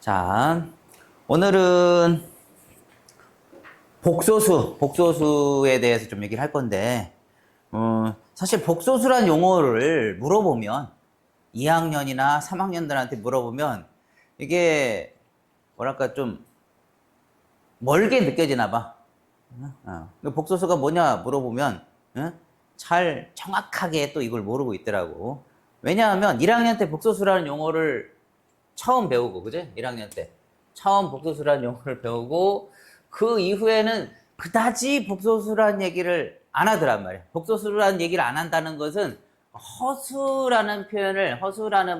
자, 오늘은 복소수에 대해서 좀 얘기를 할 건데, 사실 복소수란 용어를 물어보면, 2학년이나 3학년들한테 물어보면, 이게, 뭐랄까, 좀, 멀게 느껴지나 봐. 복소수가 뭐냐 물어보면, 잘 정확하게 또 이걸 모르고 있더라고. 왜냐하면 1학년 때 복소수라는 용어를 처음 배우고, 그지? 1학년 때. 처음 복소수라는 용어를 배우고, 그 이후에는 그다지 복소수라는 얘기를 안 하더란 말이야. 복소수라는 얘기를 안 한다는 것은 허수라는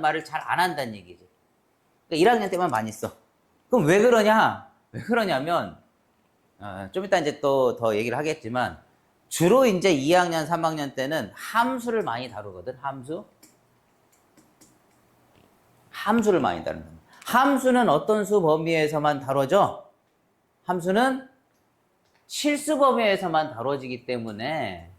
말을 잘 안 한다는 얘기지. 그러니까 1학년 때만 많이 써. 그럼 왜 그러냐? 왜 그러냐면, 좀 이따 이제 또 더 얘기를 하겠지만, 주로 이제 2학년, 3학년 때는 함수를 많이 다루거든, 함수를 많이 다룬다. 함수는 어떤 수 범위에서만 다뤄져? 함수는 실수 범위에서만 다뤄지기 때문에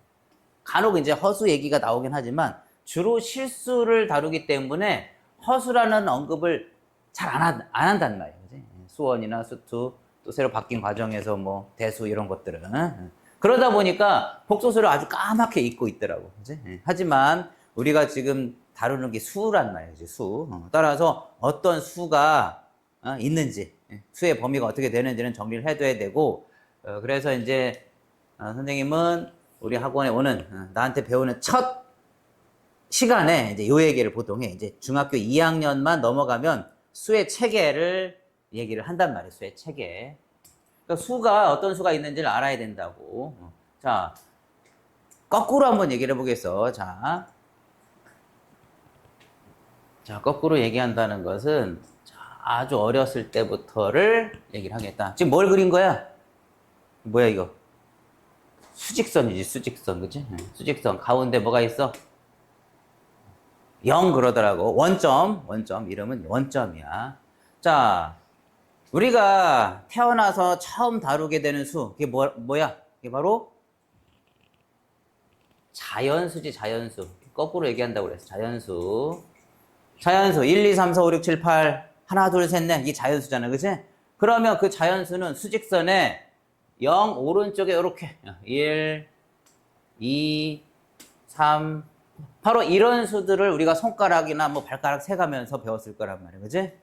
간혹 이제 허수 얘기가 나오긴 하지만 주로 실수를 다루기 때문에 허수라는 언급을 잘 안 한단 말이에요. 그치? 수원이나 수투 또 새로 바뀐 과정에서 뭐 대수 이런 것들은 그러다 보니까 복소수를 아주 까맣게 잊고 있더라고. 그치? 하지만 우리가 지금 다루는 게 수란 말이지, 수. 따라서 어떤 수가 있는지, 수의 범위가 어떻게 되는지는 정리를 해둬야 되고, 그래서 이제 선생님은 우리 학원에 오는 나한테 배우는 첫 시간에 이제 요 얘기를 보통 해. 이제 중학교 2학년만 넘어가면 수의 체계를 얘기를 한단 말이에요. 수의 체계. 그러니까 수가 어떤 수가 있는지를 알아야 된다고. 자, 거꾸로 한번 얘기를 해보겠어. 자, 거꾸로 얘기한다는 것은 아주 어렸을 때부터를 얘기를 하겠다. 지금 뭘 그린 거야? 뭐야 이거? 수직선이지, 수직선. 그치? 수직선. 가운데 뭐가 있어? 0 그러더라고. 원점. 이름은 원점이야. 자, 우리가 태어나서 처음 다루게 되는 수. 그게 뭐야? 그게 바로 자연수지, 자연수. 거꾸로 얘기한다고 그랬어. 자연수 1, 2, 3, 4, 5, 6, 7, 8 하나 둘 셋 넷 이게 자연수잖아, 그치? 그러면 그 자연수는 수직선에 0 오른쪽에 이렇게 1, 2, 3 바로 이런 수들을 우리가 손가락이나 뭐 발가락 세가면서 배웠을 거란 말이야, 그치?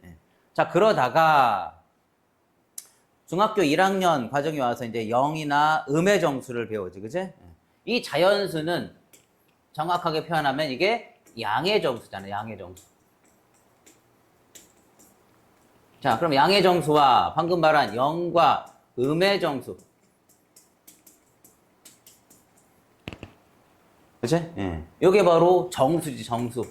자, 그러다가 중학교 1학년 과정에 와서 이제 0이나 음의 정수를 배우지, 그치? 이 자연수는 정확하게 표현하면 이게 양의 정수잖아, 양의 정수. 자, 그럼 양의 정수와 방금 말한 0과 음의 정수. 그치? 이게 바로 정수지, 정수.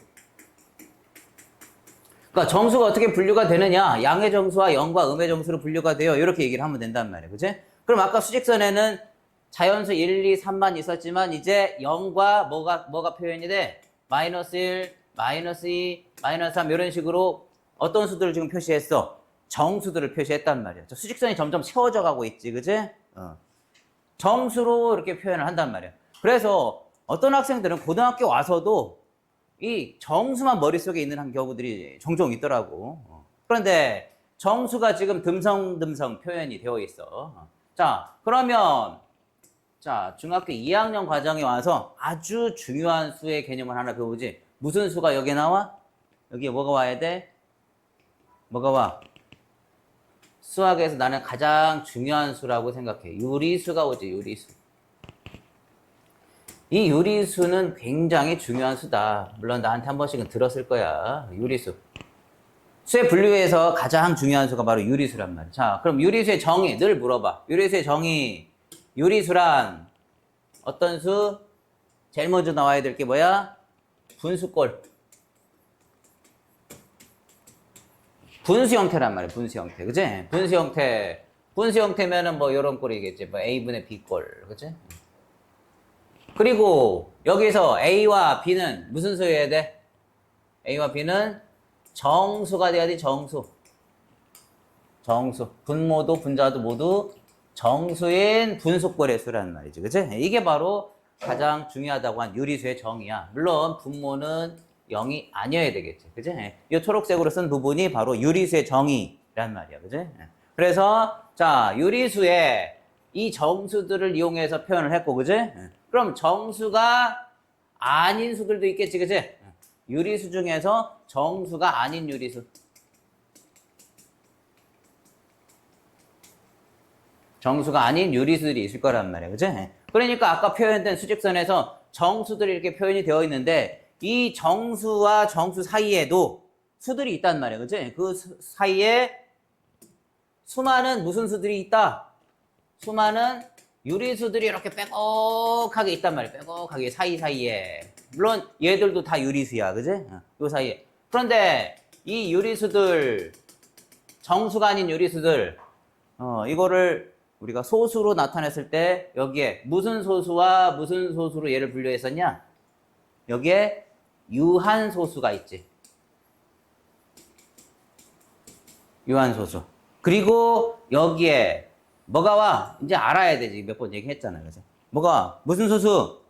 그러니까 정수가 어떻게 분류가 되느냐? 양의 정수와 0과 음의 정수로 분류가 돼요. 이렇게 얘기를 하면 된단 말이에요. 그치? 그럼 아까 수직선에는 자연수 1, 2, 3만 있었지만 이제 0과 뭐가 표현이 돼? 마이너스 1, 마이너스 2, 마이너스 3 이런 식으로 어떤 수들을 지금 표시했어? 정수들을 표시했단 말이야. 수직선이 점점 세워져 가고 있지, 그치? 정수로 이렇게 표현을 한단 말이야. 그래서 어떤 학생들은 고등학교 와서도 이 정수만 머릿속에 있는 경우들이 종종 있더라고. 그런데 정수가 지금 듬성듬성 표현이 되어 있어. 자, 그러면 자, 중학교 2학년 과정에 와서 아주 중요한 수의 개념을 하나 배우지. 무슨 수가 여기 나와? 여기에 뭐가 와야 돼? 뭐가 와? 수학에서 나는 가장 중요한 수라고 생각해. 유리수가 오지, 유리수. 이 유리수는 굉장히 중요한 수다. 물론 나한테 한 번씩은 들었을 거야. 유리수. 수의 분류에서 가장 중요한 수가 바로 유리수란 말이야. 자, 그럼 유리수의 정의 늘 물어봐. 유리수의 정의. 유리수란 어떤 수? 제일 먼저 나와야 될 게 뭐야? 분수꼴. 분수 형태란 말이야, 분수 형태. 그치? 분수 형태. 분수 형태면은 뭐 요런 꼴이겠지. 뭐 A분의 B꼴. 그치? 그리고 여기서 A와 B는 무슨 수여야 돼? A와 B는 정수가 돼야 돼, 정수. 분모도 분자도 모두 정수인 분수꼴의 수라는 말이지. 그치? 이게 바로 가장 중요하다고 한 유리수의 정의야. 물론 분모는 0이 아니어야 되겠지. 그치? 이 초록색으로 쓴 부분이 바로 유리수의 정의라는 란 말이야. 그지? 그래서, 자, 유리수에 이 정수들을 이용해서 표현을 했고, 그지? 그럼 정수가 아닌 수들도 있겠지, 그지? 유리수 중에서 정수가 아닌 유리수. 정수가 아닌 유리수들이 있을 거란 말이야. 그지? 그러니까 아까 표현된 수직선에서 정수들이 이렇게 표현이 되어 있는데 이 정수와 정수 사이에도 수들이 있단 말이야. 그지? 그 사이에 수많은 무슨 수들이 있다? 수많은 유리수들이 이렇게 빼곡하게 있단 말이야. 빼곡하게 사이사이에. 물론 얘들도 다 유리수야. 그지? 요 사이에. 그런데 이 유리수들, 정수가 아닌 유리수들, 이거를 우리가 소수로 나타냈을 때 여기에 무슨 소수와 무슨 소수로 얘를 분류했었냐? 여기에 유한소수가 있지. 유한소수. 그리고 여기에 뭐가 와? 이제 알아야 되지. 몇 번 얘기했잖아. 그래서 뭐가? 무슨 소수?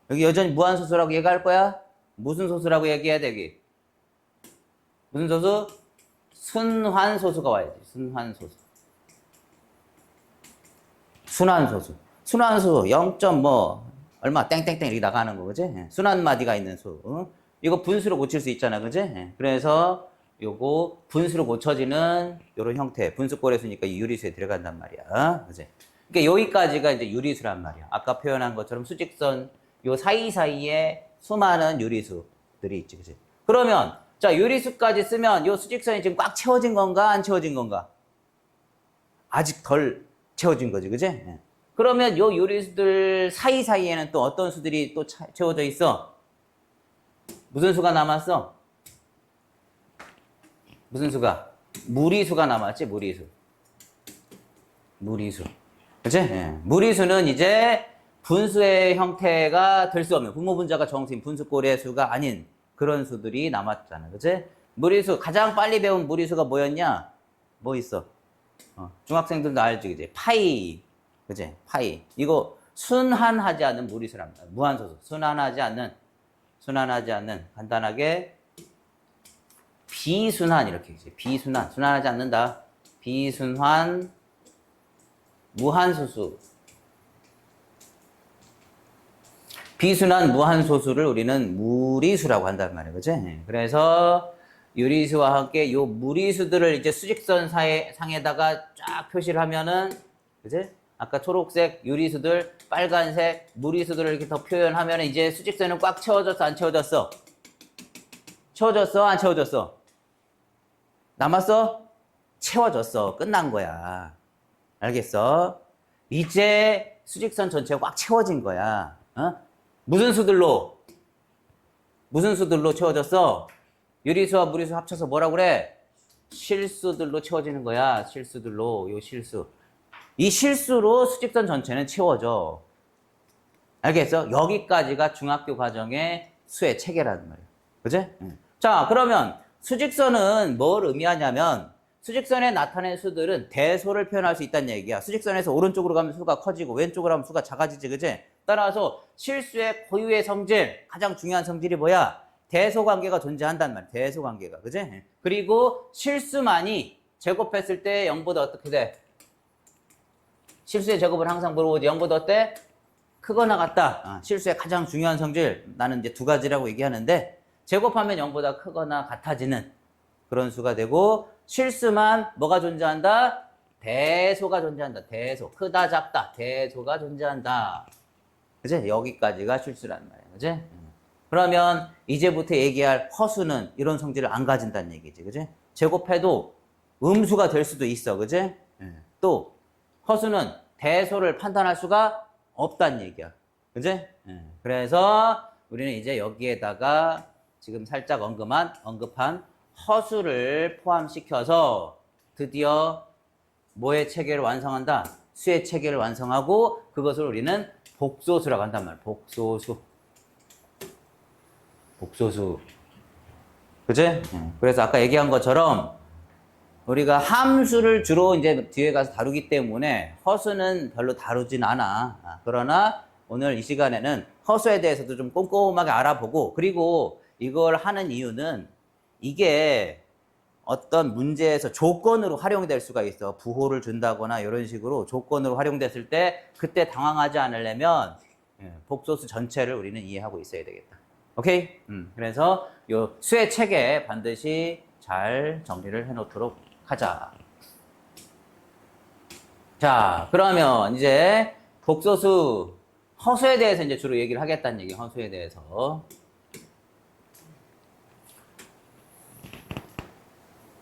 여기 여전히 무한소수라고 얘기할 거야? 무슨 소수라고 얘기해야 되기? 무슨 소수? 순환소수가 와야지. 순환소수. 순환소수. 순환소수 0. 뭐 얼마 땡땡땡 이렇게 나가는 거 그지? 순환마디가 있는 수. 이거 분수로 고칠 수 있잖아. 그지? 그래서 요거 분수로 고쳐지는 요런 형태. 분수꼴의 수니까 이 유리수에 들어간단 말이야. 그지? 그러니까 여기까지가 이제 유리수란 말이야. 아까 표현한 것처럼 수직선 요 사이사이에 수많은 유리수들이 있지. 그지? 그러면 자, 유리수까지 쓰면 요 수직선이 지금 꽉 채워진 건가 안 채워진 건가? 아직 덜 채워진 거지. 그지? 그러면 요 유리수들 사이사이에는 또 어떤 수들이 또 채워져 있어? 무슨 수가 남았어? 무슨 수가? 무리수가 남았지. 무리수. 무리수. 그치? 무리수는 이제 분수의 형태가 될 수 없는 분모분자가 정수인 분수꼴의 수가 아닌 그런 수들이 남았잖아. 그치? 무리수 가장 빨리 배운 무리수가 뭐였냐? 뭐 있어? 중학생들도 알지, 그지? 파이, 그지? 파이. 이거 순환하지 않는 무리수랍니다. 무한소수. 순환하지 않는, 간단하게 비순환, 이렇게, 그지? 비순환. 순환하지 않는다. 비순환, 무한소수. 비순환 무한소수를 우리는 무리수라고 한단 말이에요. 그지? 그래서 유리수와 함께 요 무리수들을 이제 수직선 상에다가 쫙 표시를 하면은, 그지? 아까 초록색 유리수들, 빨간색 무리수들을 이렇게 더 표현하면은 이제 수직선은 꽉 채워졌어, 안 채워졌어? 채워졌어, 안 채워졌어? 남았어? 채워졌어. 끝난 거야. 알겠어? 이제 수직선 전체가 꽉 채워진 거야. 무슨 수들로 채워졌어? 유리수와 무리수 합쳐서 뭐라고 그래? 실수들로 채워지는 거야. 실수들로. 요 실수. 이 실수로 수직선 전체는 채워져. 알겠어? 여기까지가 중학교 과정의 수의 체계라는 말이야. 그지? 자, 그러면 수직선은 뭘 의미하냐면 수직선에 나타낸 수들은 대소를 표현할 수 있다는 얘기야. 수직선에서 오른쪽으로 가면 수가 커지고 왼쪽으로 가면 수가 작아지지. 그지? 따라서 실수의 고유의 성질, 가장 중요한 성질이 뭐야? 대소관계가 존재한단 말이야. 대소관계가. 그지? 그리고 실수만이 제곱했을 때 0보다 어떻게 돼? 실수의 제곱을 항상 물어보지. 0보다 어때? 크거나 같다. 실수의 가장 중요한 성질. 나는 이제 두 가지라고 얘기하는데 제곱하면 0보다 크거나 같아지는 그런 수가 되고 실수만 뭐가 존재한다? 대소가 존재한다. 대소. 크다 작다. 대소가 존재한다. 그지? 여기까지가 실수란 말이야. 그지? 그러면 이제부터 얘기할 허수는 이런 성질을 안 가진다는 얘기지. 그지? 제곱해도 음수가 될 수도 있어. 그지? 또 허수는 대소를 판단할 수가 없다는 얘기야. 그지? 그래서 우리는 이제 여기에다가 지금 살짝 언급한 허수를 포함시켜서 드디어 뭐의 체계를 완성한다? 수의 체계를 완성하고 그것을 우리는 복소수라고 한단 말이야. 복소수. 그치? 그래서 아까 얘기한 것처럼 우리가 함수를 주로 이제 뒤에 가서 다루기 때문에 허수는 별로 다루진 않아. 그러나 오늘 이 시간에는 허수에 대해서도 좀 꼼꼼하게 알아보고 그리고 이걸 하는 이유는 이게 어떤 문제에서 조건으로 활용될 수가 있어. 부호를 준다거나 이런 식으로 조건으로 활용됐을 때 그때 당황하지 않으려면 복소수 전체를 우리는 이해하고 있어야 되겠다. 오케이? 그래서 요 수의 책에 반드시 잘 정리를 해놓도록 하자. 자, 그러면 이제 복소수 허수에 대해서 이제 주로 얘기를 하겠다는 얘기, 허수에 대해서.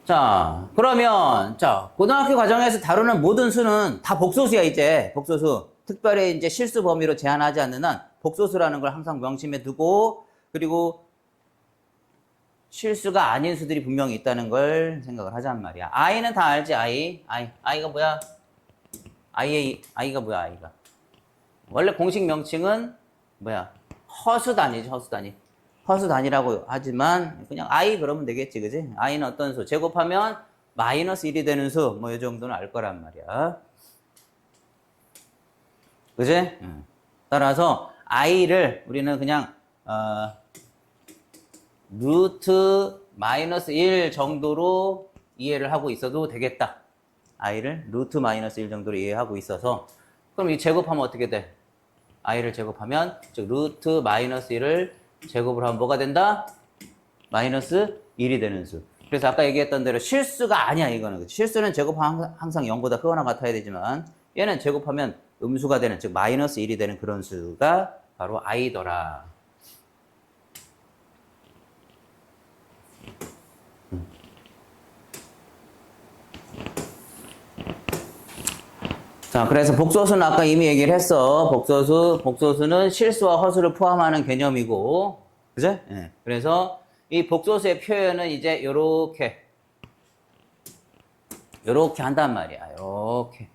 자, 그러면, 자, 고등학교 과정에서 다루는 모든 수는 다 복소수야, 이제. 복소수. 특별히 이제 실수 범위로 제한하지 않는 한 복소수라는 걸 항상 명심해 두고, 그리고 실수가 아닌 수들이 분명히 있다는 걸 생각을 하자는 말이야. I는 다 알지, I가 뭐야? I가 뭐야, I가? 원래 공식 명칭은 뭐야? 허수단위지, 허수단위. 허수단위라고 하지만 그냥 I 그러면 되겠지, 그지? I는 어떤 수? 제곱하면 마이너스 1이 되는 수, 뭐 이 정도는 알 거란 말이야. 그지? 따라서 I를 우리는 그냥 루트 마이너스 1 정도로 이해를 하고 있어도 되겠다. I를 루트 마이너스 1 정도로 이해하고 있어서 그럼 이 제곱하면 어떻게 돼? I를 제곱하면 즉 루트 마이너스 1을 제곱을 하면 뭐가 된다? 마이너스 1이 되는 수. 그래서 아까 얘기했던 대로 실수가 아니야, 이거는. 실수는 제곱하면 항상 0보다 크거나 같아야 되지만 얘는 제곱하면 음수가 되는, 즉 마이너스 1이 되는 그런 수가 바로 I더라. 자, 그래서 복소수는 아까 이미 얘기를 했어. 복소수는 실수와 허수를 포함하는 개념이고, 그죠? 네. 그래서 이 복소수의 표현은 이제 요렇게 한단 말이야. 요렇게.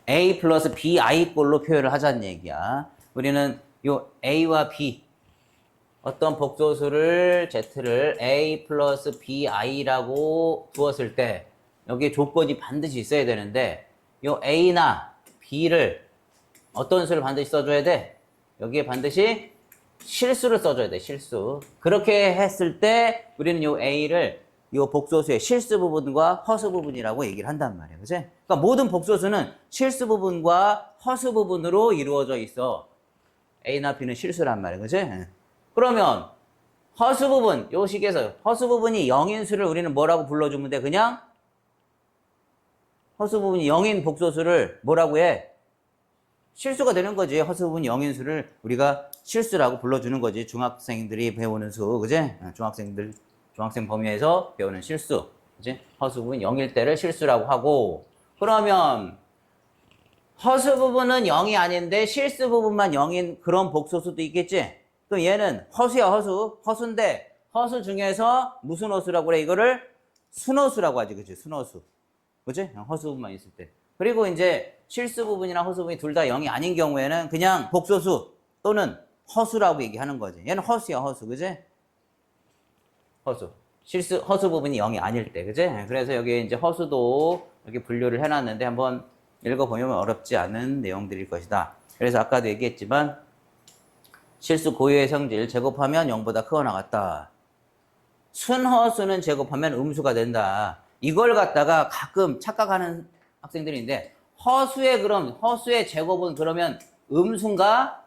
A 플러스 BI 꼴로 표현을 하자는 얘기야. 우리는 요 A와 B, 어떤 복소수를 Z를 A 플러스 BI라고 두었을 때, 여기에 조건이 반드시 있어야 되는데, 요 A나 B를 어떤 수를 반드시 써줘야 돼? 여기에 반드시 실수를 써줘야 돼, 실수. 그렇게 했을 때 우리는 요 A를 요 복소수의 실수 부분과 허수 부분이라고 얘기를 한단 말이야. 그치? 그러니까 모든 복소수는 실수 부분과 허수 부분으로 이루어져 있어. A나 B는 실수란 말이야. 그치? 그러면 허수 부분, 요 식에서 허수 부분이 0인 수를 우리는 뭐라고 불러주면 돼? 그냥 허수 부분이 0인 복소수를 뭐라고 해? 실수가 되는 거지. 허수 부분 0인 수를 우리가 실수라고 불러주는 거지. 중학생들이 배우는 수, 그지? 중학생 범위에서 배우는 실수, 그지? 허수 부분 0일 때를 실수라고 하고, 그러면 허수 부분은 0이 아닌데 실수 부분만 0인 그런 복소수도 있겠지? 그럼 얘는 허수야, 허수. 허수인데 허수 중에서 무슨 허수라고 그래? 이거를 순허수라고 하지, 그치? 순허수. 그치? 허수 부분만 있을 때. 그리고 이제 실수 부분이나 허수 부분이 둘 다 0이 아닌 경우에는 그냥 복소수 또는 허수라고 얘기하는 거지. 얘는 허수야, 허수. 그치? 허수. 허수 부분이 0이 아닐 때. 그치? 그래서 여기 이제 허수도 이렇게 분류를 해놨는데 한번 읽어보면 어렵지 않은 내용들일 것이다. 그래서 아까도 얘기했지만 실수 고유의 성질 제곱하면 0보다 크거나 같다. 순허수는 제곱하면 음수가 된다. 이걸 갖다가 가끔 착각하는 학생들인데 허수의 제곱은 그러면 음수인가?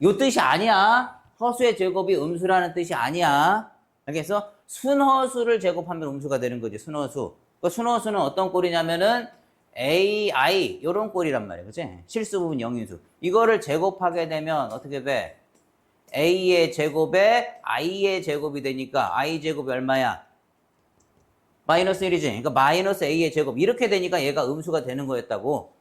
요 뜻이 아니야. 허수의 제곱이 음수라는 뜻이 아니야. 알겠어? 순허수를 제곱하면 음수가 되는 거지. 순허수. 그 순허수는 어떤 꼴이냐면은 AI 요런 꼴이란 말이야. 그치? 실수 부분 0인수. 이거를 제곱하게 되면 어떻게 돼? A의 제곱에 I의 제곱이 되니까 I 제곱이 얼마야? 마이너스 1이지. 그러니까 마이너스 A의 제곱. 이렇게 되니까 얘가 음수가 되는 거였다고.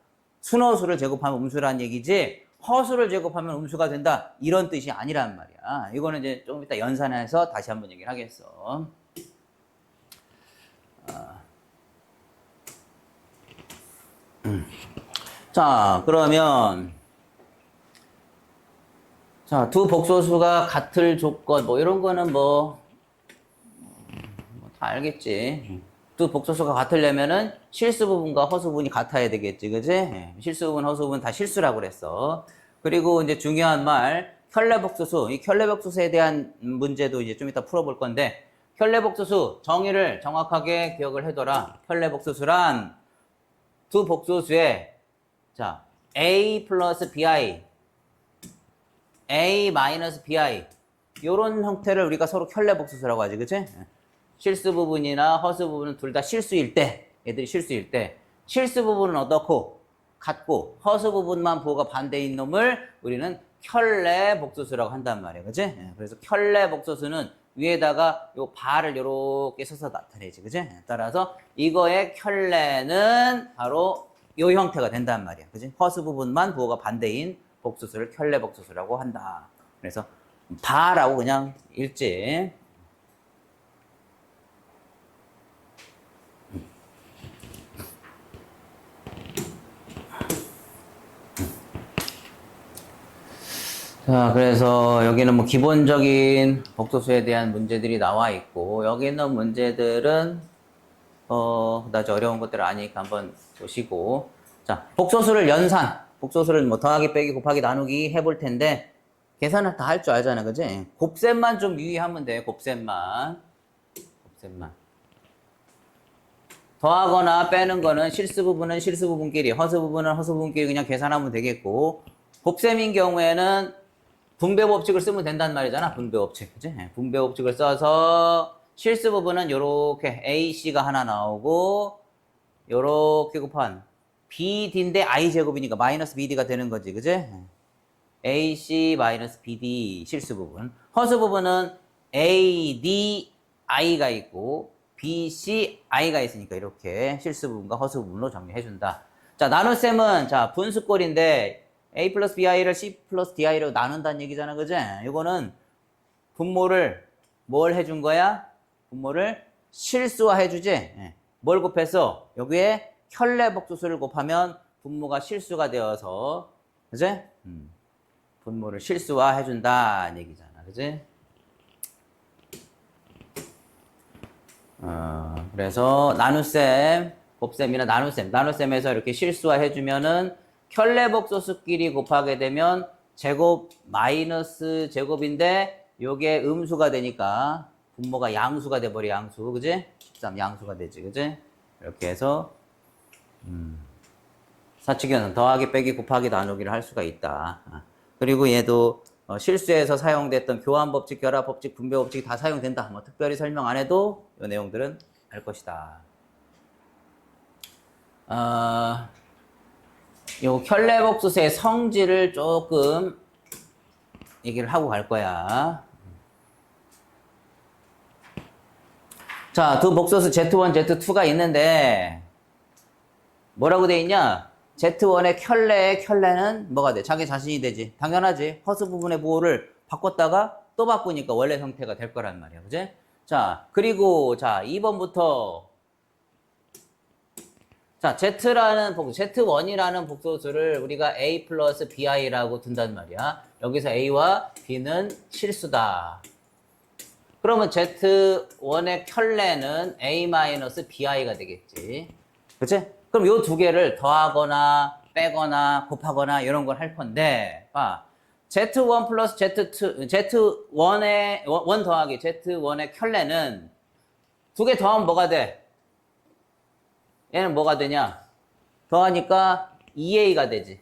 순허수를 제곱하면 음수라는 얘기지, 허수를 제곱하면 음수가 된다, 이런 뜻이 아니란 말이야. 이거는 이제 조금 이따 연산해서 다시 한번 얘기를 하겠어. 자, 그러면 자, 두 복소수가 같을 조건, 뭐 이런 거는 뭐 다 알겠지. 두 복소수가 같으려면은 실수 부분과 허수 부분이 같아야 되겠지, 그지? 실수 부분, 허수 부분 다 실수라고 그랬어. 그리고 이제 중요한 말, 켤레복소수. 이 켤레복소수에 대한 문제도 이제 좀 이따 풀어볼 건데, 켤레복소수 정의를 정확하게 기억을 해둬라. 켤레복소수란 두 복소수의 자 a 플러스 bi, a 마이너스 bi 요런 형태를 우리가 서로 켤레복소수라고 하지, 그치? 실수 부분이나 허수 부분은 둘 다 실수일 때, 애들이 실수일 때 실수 부분은 어떻고 같고 허수 부분만 부호가 반대인 놈을 우리는 켤레복소수라고 한단 말이야, 그치? 그래서 켤레복소수는 위에다가 요 바를 요렇게 써서 나타내지, 그치? 따라서 이거의 켤레는 바로 요 형태가 된단 말이야, 그치? 허수 부분만 부호가 반대인 복소수를 켤레복소수라고 한다. 그래서 바라고 그냥 읽지. 자, 그래서 여기는 뭐 기본적인 복소수에 대한 문제들이 나와 있고, 여기 있는 문제들은, 그다지 어려운 것들 아니니까 한번 보시고. 자, 복소수를 연산. 복소수를 뭐 더하기, 빼기, 곱하기, 나누기 해볼 텐데, 계산을 다 할 줄 알잖아, 그지? 곱셈만 좀 유의하면 돼, 곱셈만. 곱셈만. 더하거나 빼는 거는 실수 부분은 실수 부분끼리, 허수 부분은 허수 부분끼리 그냥 계산하면 되겠고, 곱셈인 경우에는 분배 법칙을 쓰면 된단 말이잖아. 분배 법칙. 그치? 분배 법칙을 써서 실수 부분은 요렇게 AC가 하나 나오고 요렇게 곱한 BD인데 I제곱이니까 마이너스 BD가 되는 거지. 그치? AC 마이너스 BD 실수 부분. 허수 부분은 AD I가 있고 BC I가 있으니까 이렇게 실수 부분과 허수 부분으로 정리해준다. 자, 나눗셈은 자 분수꼴인데 A 플러스 BI를 C 플러스 DI로 나눈다는 얘기잖아, 그지? 이거는 분모를 뭘 해준 거야? 분모를 실수화 해주지? 뭘 곱해서? 여기에 켤레복소수를 곱하면 분모가 실수가 되어서, 그지? 분모를 실수화 해준다는 얘기잖아, 그지? 그래서 나눗셈, 곱셈이나 나눗셈에서 이렇게 실수화 해주면은 켤레복소수끼리 곱하게 되면 제곱 마이너스 제곱인데 요게 음수가 되니까 분모가 양수가 돼버려, 양수, 그지? 13 양수가 되지, 그지? 이렇게 해서 사칙에는 더하기, 빼기, 곱하기, 나누기를 할 수가 있다. 그리고 얘도 실수에서 사용됐던 교환법칙, 결합법칙, 분배법칙이 다 사용된다. 뭐 특별히 설명 안 해도 이 내용들은 알 것이다. 요 켤레복소수의 성질을 조금 얘기를 하고 갈 거야. 자, 두 복소수 Z1, Z2가 있는데 뭐라고 돼 있냐? Z1의 켤레는 뭐가 돼? 자기 자신이 되지. 당연하지. 허수 부분의 부호를 바꿨다가 또 바꾸니까 원래 형태가 될 거란 말이야. 그지? 자, 그리고 자, 2번부터 자, Z1이라는 복소수를 우리가 A 플러스 BI라고 둔단 말이야. 여기서 A와 B는 실수다. 그러면 Z1의 켤레는 A 마이너스 BI가 되겠지. 그치? 그럼 요 두 개를 더하거나 빼거나 곱하거나 이런 걸 할 건데, Z1 플러스 Z1의, 원 더하기 Z1의 켤레는 두 개 더하면 뭐가 돼? 얘는 뭐가 되냐? 더하니까 2A가 되지.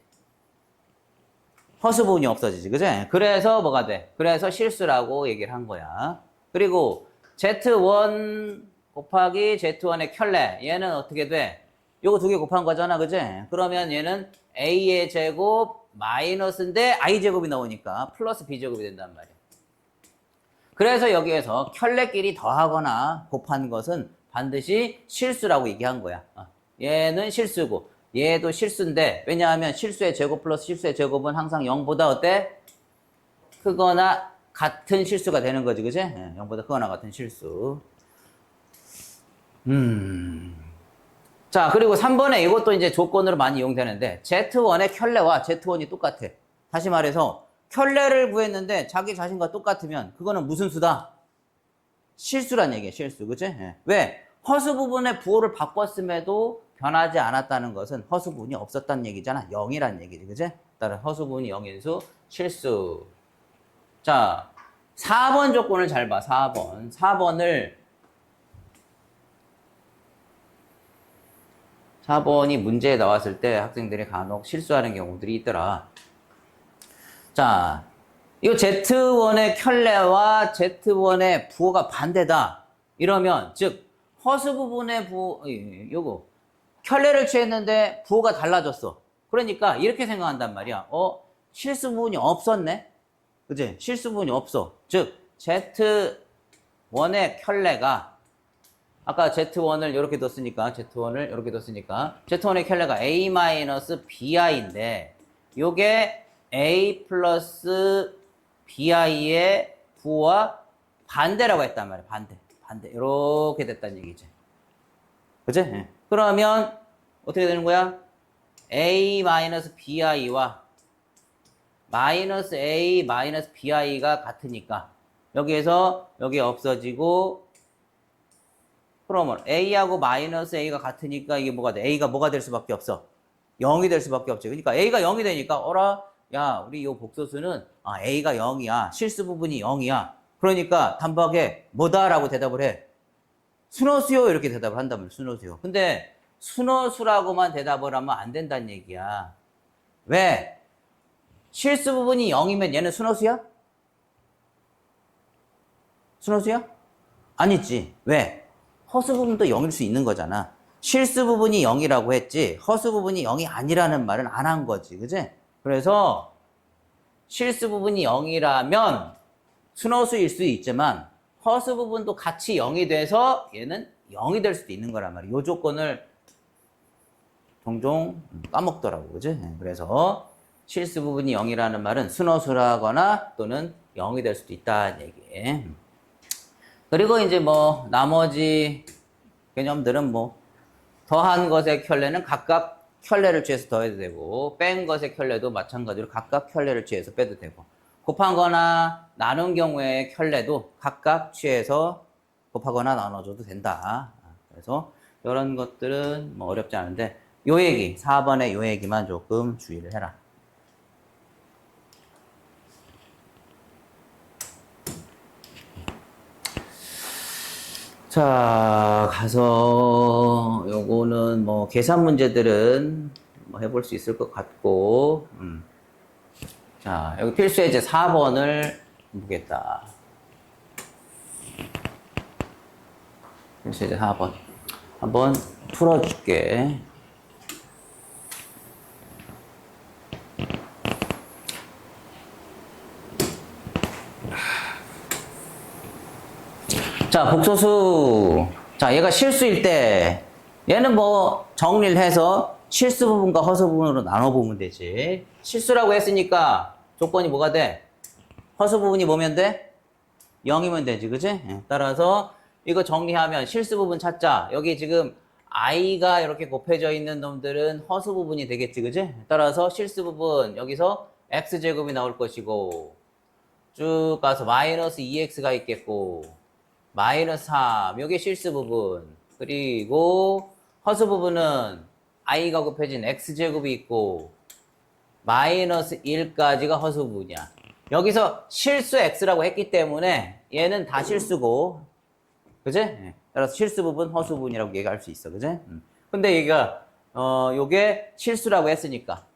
허수 부분이 없어지지, 그지? 그래서 뭐가 돼? 그래서 실수라고 얘기를 한 거야. 그리고 Z1 곱하기 Z1의 켤레, 얘는 어떻게 돼? 요거 두 개 곱한 거잖아, 그지? 그러면 얘는 A의 제곱 마이너스인데 I제곱이 나오니까 플러스 B제곱이 된단 말이야. 그래서 여기에서 켤레끼리 더하거나 곱한 것은 반드시 실수라고 얘기한 거야. 얘는 실수고 얘도 실수인데 왜냐하면 실수의 제곱 플러스 실수의 제곱은 항상 0보다 어때? 크거나 같은 실수가 되는 거지, 그치? 0보다 크거나 같은 실수. 자, 그리고 3번에 이것도 이제 조건으로 많이 이용되는데 Z1의 켤레와 Z1이 똑같아. 다시 말해서 켤레를 구했는데 자기 자신과 똑같으면 그거는 무슨 수다? 실수란 얘기야, 실수. 그치? 왜? 허수 부분의 부호를 바꿨음에도 변하지 않았다는 것은 허수 부분이 없었다는 얘기잖아. 0이란 얘기지. 그치? 따라 허수 부분이 0인 수, 실수. 자, 4번 조건을 잘 봐. 4번을 4번이 문제에 나왔을 때 학생들이 간혹 실수하는 경우들이 있더라. 자, 이 Z1의 켤레와 Z1의 부호가 반대다. 이러면, 즉, 허수 부분의 요거, 켤레를 취했는데 부호가 달라졌어. 그러니까 이렇게 생각한단 말이야. 실수 부분이 없었네? 그치? 실수 부분이 없어. 즉, Z1의 켤레가 아까 Z1을 이렇게 뒀으니까 Z1의 켤레가 A-BI인데 요게 A 플러스 BI의 부호와 반대라고 했단 말이야. 반대. 이렇게 됐다는 얘기지. 그치? 네. 그러면 어떻게 되는 거야? A-BI와 마이너스 A 마이너스 BI가 같으니까 여기에서 여기 없어지고 그러면 A하고 마이너스 A가 같으니까 이게 뭐가 돼? A가 뭐가 될 수밖에 없어? 0이 될 수밖에 없지. 그러니까 A가 0이 되니까 야 우리 이 복소수는 A가 0이야. 실수 부분이 0이야. 그러니까 단박에 뭐다라고 대답을 해. 순호수요 이렇게 대답을 한단 말이야. 순호수요. 근데 순호수라고만 대답을 하면 안 된다는 얘기야. 왜? 실수 부분이 0이면 얘는 순호수야? 순호수야? 아니지. 왜? 허수 부분도 0일 수 있는 거잖아. 실수 부분이 0이라고 했지 허수 부분이 0이 아니라는 말은 안 한 거지. 그지? 그래서 실수 부분이 0이라면 순호수일 수 있지만 허수 부분도 같이 0이 돼서 얘는 0이 될 수도 있는 거란 말이야. 이 조건을 종종 까먹더라고. 그지? 그래서 실수 부분이 0이라는 말은 순호수라거나 또는 0이 될 수도 있다는 얘기. 그리고 이제 뭐 나머지 개념들은 뭐 더한 것의 켤레는 각각 켤레를 취해서 더해도 되고 뺀 것의 켤레도 마찬가지로 각각 켤레를 취해서 빼도 되고 곱한 거나 나눈 경우의 켤레도 각각 취해서 곱하거나 나눠줘도 된다. 그래서 이런 것들은 뭐 어렵지 않은데 요 얘기 4번의 요 얘기만 조금 주의를 해라. 자, 가서 요거는 뭐 계산 문제들은 뭐 해볼 수 있을 것 같고 자, 여기 필수 예제 4번을 보겠다. 필수 예제 4번 한번 풀어줄게. 자, 복소수. 자, 얘가 실수일 때, 얘는 뭐 정리를 해서 실수 부분과 허수 부분으로 나눠보면 되지. 실수라고 했으니까 조건이 뭐가 돼? 허수 부분이 뭐면 돼? 0이면 되지, 그치? 따라서 이거 정리하면 실수 부분 찾자. 여기 지금 i가 이렇게 곱해져 있는 놈들은 허수 부분이 되겠지, 그치? 따라서 실수 부분, 여기서 x제곱이 나올 것이고, 쭉 가서 마이너스 2x가 있겠고, 마이너스 3, 요게 실수 부분. 그리고 허수 부분은 i가 곱해진 x제곱이 있고 마이너스 1까지가 허수 부분이야. 여기서 실수 x라고 했기 때문에 얘는 다 실수고 그지? 따라서 실수 부분, 허수 부분이라고 얘기할 수 있어. 그지? 근데 얘가 요게 실수라고 했으니까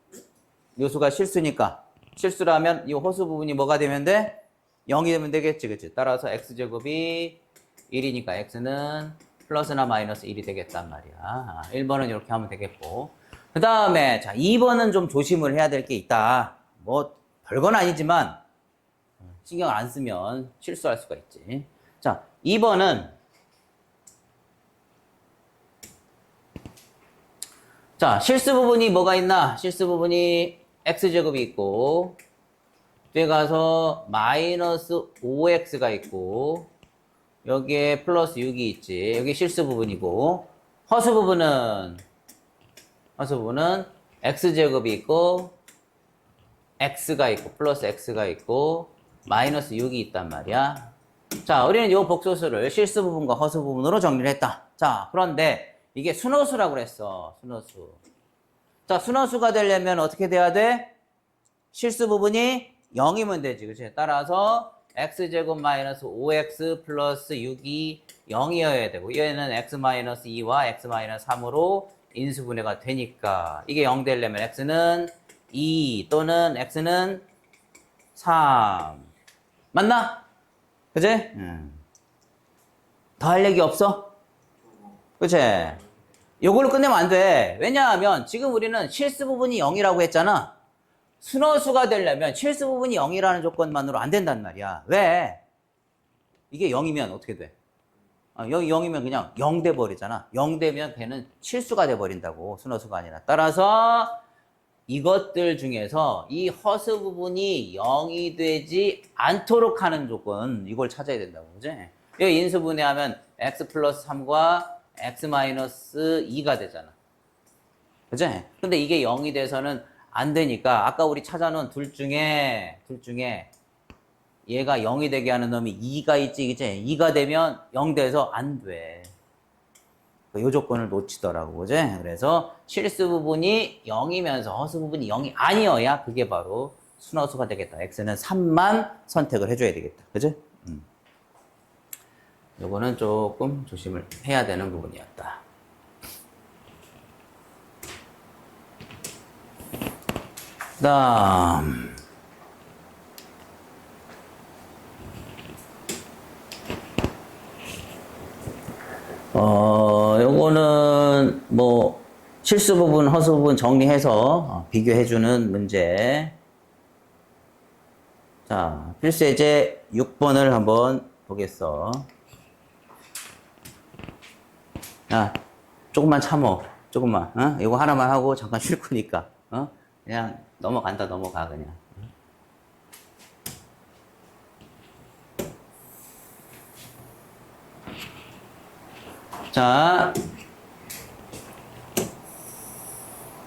요수가 실수니까 실수라면 이 허수 부분이 뭐가 되면 돼? 0이 되면 되겠지. 그치? 따라서 x제곱이 1이니까 x는 플러스나 마이너스 1이 되겠단 말이야. 1번은 이렇게 하면 되겠고. 그 다음에, 자, 2번은 좀 조심을 해야 될 게 있다. 뭐, 별건 아니지만, 신경 안 쓰면 실수할 수가 있지. 자, 2번은, 자, 실수 부분이 뭐가 있나? 실수 부분이 x제곱이 있고, 뒤에 가서 마이너스 5x가 있고, 여기에 플러스 6이 있지. 여기 실수 부분이고, 허수 부분은 x제곱이 있고, x가 있고, 플러스 x가 있고, 마이너스 6이 있단 말이야. 자, 우리는 이 복소수를 실수 부분과 허수 부분으로 정리를 했다. 자, 그런데 이게 순호수라고 그랬어. 순호수. 자, 순호수가 되려면 어떻게 돼야 돼? 실수 부분이 0이면 되지. 그치? 따라서 x제곱 마이너스 5x 플러스 6이 0이어야 되고 얘는 x 마이너스 2와 x 마이너스 3으로 인수분해가 되니까 이게 0 되려면 x는 2 또는 x는 3 맞나? 그치? 더 할 얘기 없어? 그치? 요걸로 끝내면 안 돼. 왜냐하면 지금 우리는 실수 부분이 0이라고 했잖아. 순허수가 되려면 실수 부분이 0이라는 조건만으로 안 된단 말이야. 왜? 이게 0이면 어떻게 돼? 0이면 그냥 0 돼버리잖아. 0 되면 걔는 실수가 돼버린다고. 순허수가 아니라. 따라서 이것들 중에서 이 허수 부분이 0이 되지 않도록 하는 조건, 이걸 찾아야 된다고. 그지? 여기 인수분해하면 x 플러스 3과 x 마이너스 2가 되잖아. 그지? 근데 이게 0이 돼서는 안 되니까 아까 우리 찾아놓은 둘 중에 얘가 0이 되게 하는 놈이 2가 있지, 그치? 2가 되면 0 돼서 안 돼. 이 조건을 놓치더라고, 그지? 그래서 실수 부분이 0이면서 허수 부분이 0이 아니어야 그게 바로 순허수가 되겠다. x는 3만 선택을 해줘야 되겠다. 그지? 요거는 조금 조심을 해야 되는 부분이었다. 다음. 요거는 뭐 실수 부분, 허수 부분 정리해서 비교해주는 문제. 자, 필수 예제 6번을 한번 보겠어. 야, 조금만 참어. 조금만. 이거 하나만 하고 잠깐 쉴 거니까. 그냥 넘어간다, 넘어가, 그냥. 자,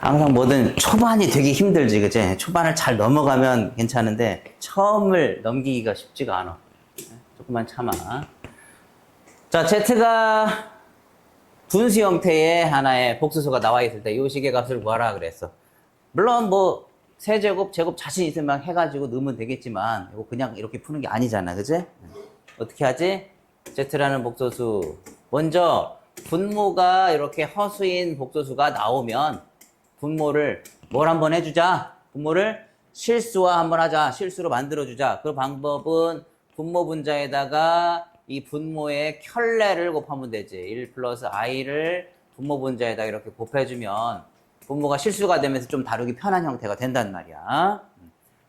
항상 뭐든 초반이 되게 힘들지, 그치? 초반을 잘 넘어가면 괜찮은데, 처음을 넘기기가 쉽지가 않아. 조금만 참아. 자, Z가 분수 형태의 하나의 복수수가 나와 있을 때, 이 식의 값을 구하라 그랬어. 물론 뭐, 세제곱, 제곱 자신 있으면 해가지고 넣으면 되겠지만, 이거 그냥 이렇게 푸는 게 아니잖아, 그치? 어떻게 하지? Z라는 복소수. 먼저, 분모가 이렇게 허수인 복소수가 나오면, 분모를 뭘 한번 해주자? 분모를 실수와 한번 하자. 실수로 만들어주자. 그 방법은 분모 분자에다가 이 분모의 켤레를 곱하면 되지. 1 플러스 i를 분모 분자에다가 이렇게 곱해주면 분모가 실수가 되면서 좀 다루기 편한 형태가 된단 말이야.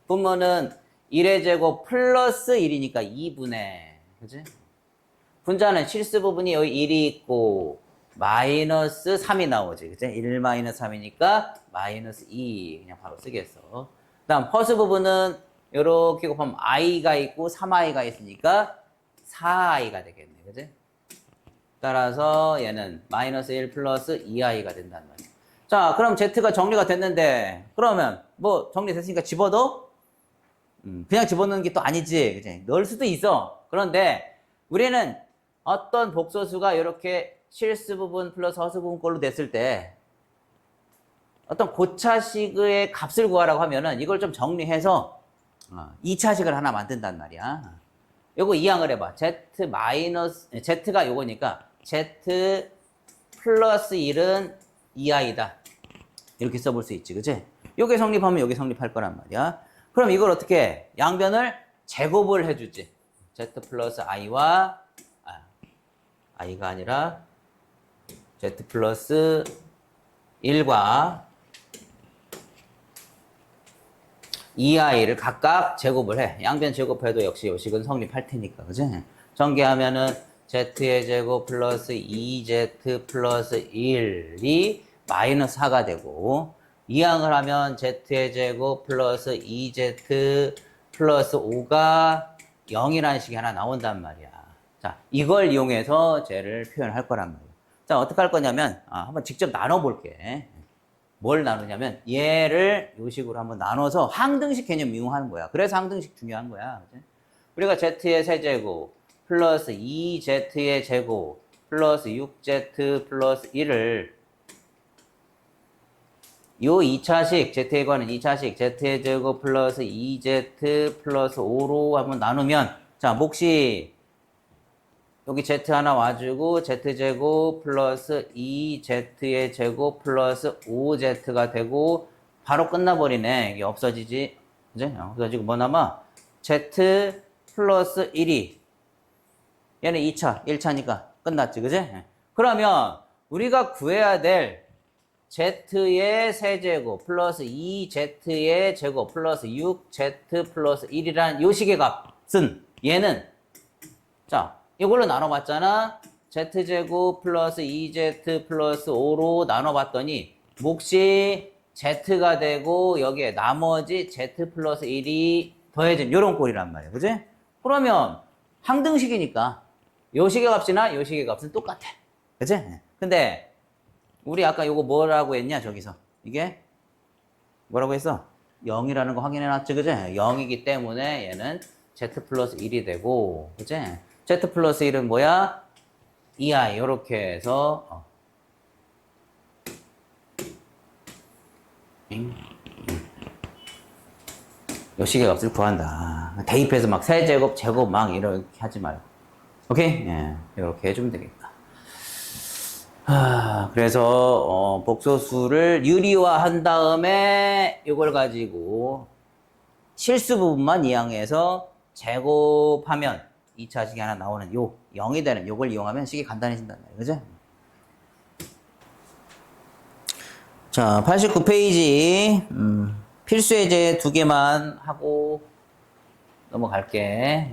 분모는 1의 제곱 플러스 1이니까 2분의, 그지? 분자는 실수 부분이 여기 1이 있고, 마이너스 3이 나오지. 그치? 1 마이너스 3이니까 마이너스 2 그냥 바로 쓰겠어. 그 다음 허수 부분은 이렇게 곱하면 i가 있고 3i가 있으니까 4i가 되겠네. 그치? 따라서 얘는 마이너스 1 플러스 2i가 된단 말이야. 자, 그럼 z가 정리가 됐는데 그러면 뭐 정리됐으니까 집어넣어? 그냥 집어넣는 게 또 아니지. 그치? 넣을 수도 있어. 그런데 우리는 어떤 복소수가 이렇게 실수 부분 플러스 허수 부분 꼴로 됐을 때 어떤 고차식의 값을 구하라고 하면은 이걸 좀 정리해서 2차식을 하나 만든단 말이야. 요거 이항을 해봐. z 마이너스, z가 요거니까 z 플러스 1은 2i다. 이렇게 써볼 수 있지, 그치? 요게 성립하면 요게 성립할 거란 말이야. 그럼 이걸 어떻게 해? 양변을 제곱을 해주지. z 플러스 i와 i가 아니라 z 플러스 1과 2i를 각각 제곱을 해. 양변 제곱해도 역시 요식은 성립할 테니까, 그지? 전개하면은 z의 제곱 플러스 2z 플러스 1이 마이너스 4가 되고, 이항을 하면 z의 제곱 플러스 2z 플러스 5가 0이라는 식이 하나 나온단 말이야. 자, 이걸 이용해서 쟤를 표현할 거란 말이야. 자, 어떻게 할 거냐면, 한번 직접 나눠볼게. 뭘 나누냐면, 얘를 요 식으로 한번 나눠서 항등식 개념 이용하는 거야. 그래서 항등식 중요한 거야. 그치? 우리가 z의 세제곱, 플러스 2z의 제곱, 플러스 6z 플러스 1을 요 2차식, z에 관한 2차식, z의 제곱 플러스 2z 플러스 5로 한번 나누면, 자, 몫이 여기 z 하나 와주고 z제곱 플러스 2z의 제곱 플러스 5z가 되고 바로 끝나버리네. 이게 없어지지. 그지? 없어지고 뭐 남아? z 플러스 1이 얘는 2차, 1차니까 끝났지. 그지? 그러면 우리가 구해야 될 z의 세제곱 플러스 2z의 제곱 플러스 6z 플러스 1이라는 요 식의 값은 얘는 자 이걸로 나눠봤잖아. z제곱 플러스 2z 플러스 5로 나눠봤더니 몫이 z가 되고 여기에 나머지 z 플러스 1이 더해진 요런 꼴이란 말이야. 그지? 그러면 항등식이니까 요 식의 값이나 요 식의 값은 똑같아. 그지? 근데 우리 아까 요거 뭐라고 했냐 저기서 이게 뭐라고 했어? 0이라는 거 확인해 놨지. 그지? 0이기 때문에 얘는 z 플러스 1이 되고 그지? z 플러스 1은 뭐야? 2i 요렇게 해서 요 식의 값을 구한다. 대입해서 막 세제곱 제곱 막 이렇게 하지 말고 오케이? 예, 이렇게 해주면 되겠다. 그래서 복소수를 유리화한 다음에 이걸 가지고 실수 부분만 이항해서 제곱하면 2차 식이 하나 나오는 요 0이 되는 요걸 이용하면 식이 간단해진단 말이에요. 그죠? 자, 89페이지 필수 예제 2개만 하고 넘어갈게.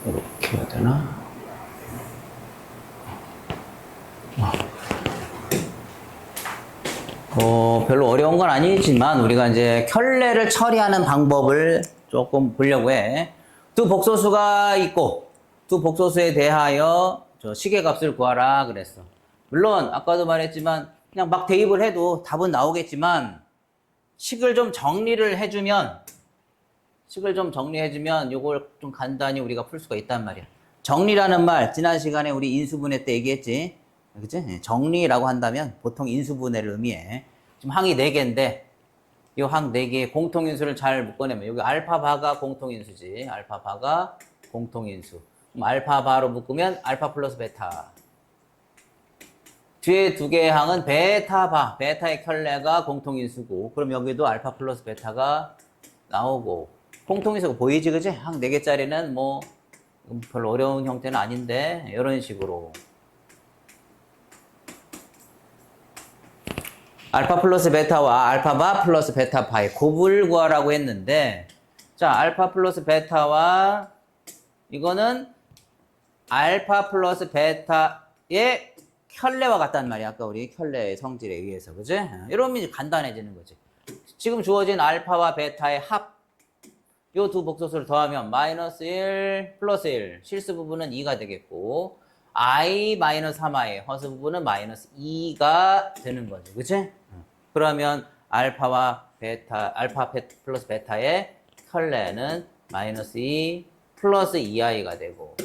이렇게 해야 되나? 별로 어려운 건 아니지만 우리가 이제 켤레를 처리하는 방법을 조금 보려고 해. 두 복소수가 있고 두 복소수에 대하여 저 식의 값을 구하라 그랬어. 물론 아까도 말했지만 그냥 막 대입을 해도 답은 나오겠지만 식을 좀 정리를 해주면 이걸 좀 간단히 우리가 풀 수가 있단 말이야. 정리라는 말 지난 시간에 우리 인수분해 때 얘기했지. 그치? 정리라고 한다면 보통 인수분해를 의미해. 지금 항이 4개인데 이 항 4개의 공통인수를 잘 묶어내면 여기 알파바가 공통인수지. 알파바가 공통인수. 그럼 알파바로 묶으면 알파 플러스 베타. 뒤에 2개의 항은 베타바. 베타의 켤레가 공통인수고 그럼 여기도 알파 플러스 베타가 나오고 공통인수가 보이지 그지? 항 4개짜리는 뭐 별로 어려운 형태는 아닌데 이런 식으로 알파 플러스 베타와 알파바 플러스 베타파의 곱을 구하라고 했는데 자 알파 플러스 베타와 이거는 알파 플러스 베타의 켤레와 같단 말이야. 아까 우리 켤레의 성질에 의해서 그지? 이러면 이제 간단해지는 거지. 지금 주어진 알파와 베타의 합 요 두 복소수를 더하면 마이너스 1 플러스 1 실수 부분은 2가 되겠고 i 마이너스 3i 허수 부분은 마이너스 2가 되는 거지. 그치? 그러면 알파 플러스 베타의 켤레는 마이너스 2 플러스 2i가 되고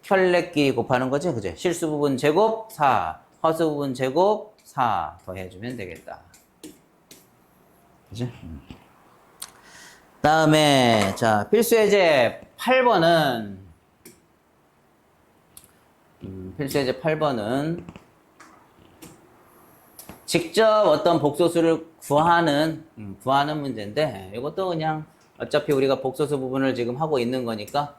켤레끼리 곱하는 거지. 그치? 실수 부분 제곱 4 허수 부분 제곱 4 더해주면 되겠다. 그치? 다음에 자 필수 예제 8번은 직접 어떤 복소수를 구하는 문제인데 이것도 그냥 어차피 우리가 복소수 부분을 지금 하고 있는 거니까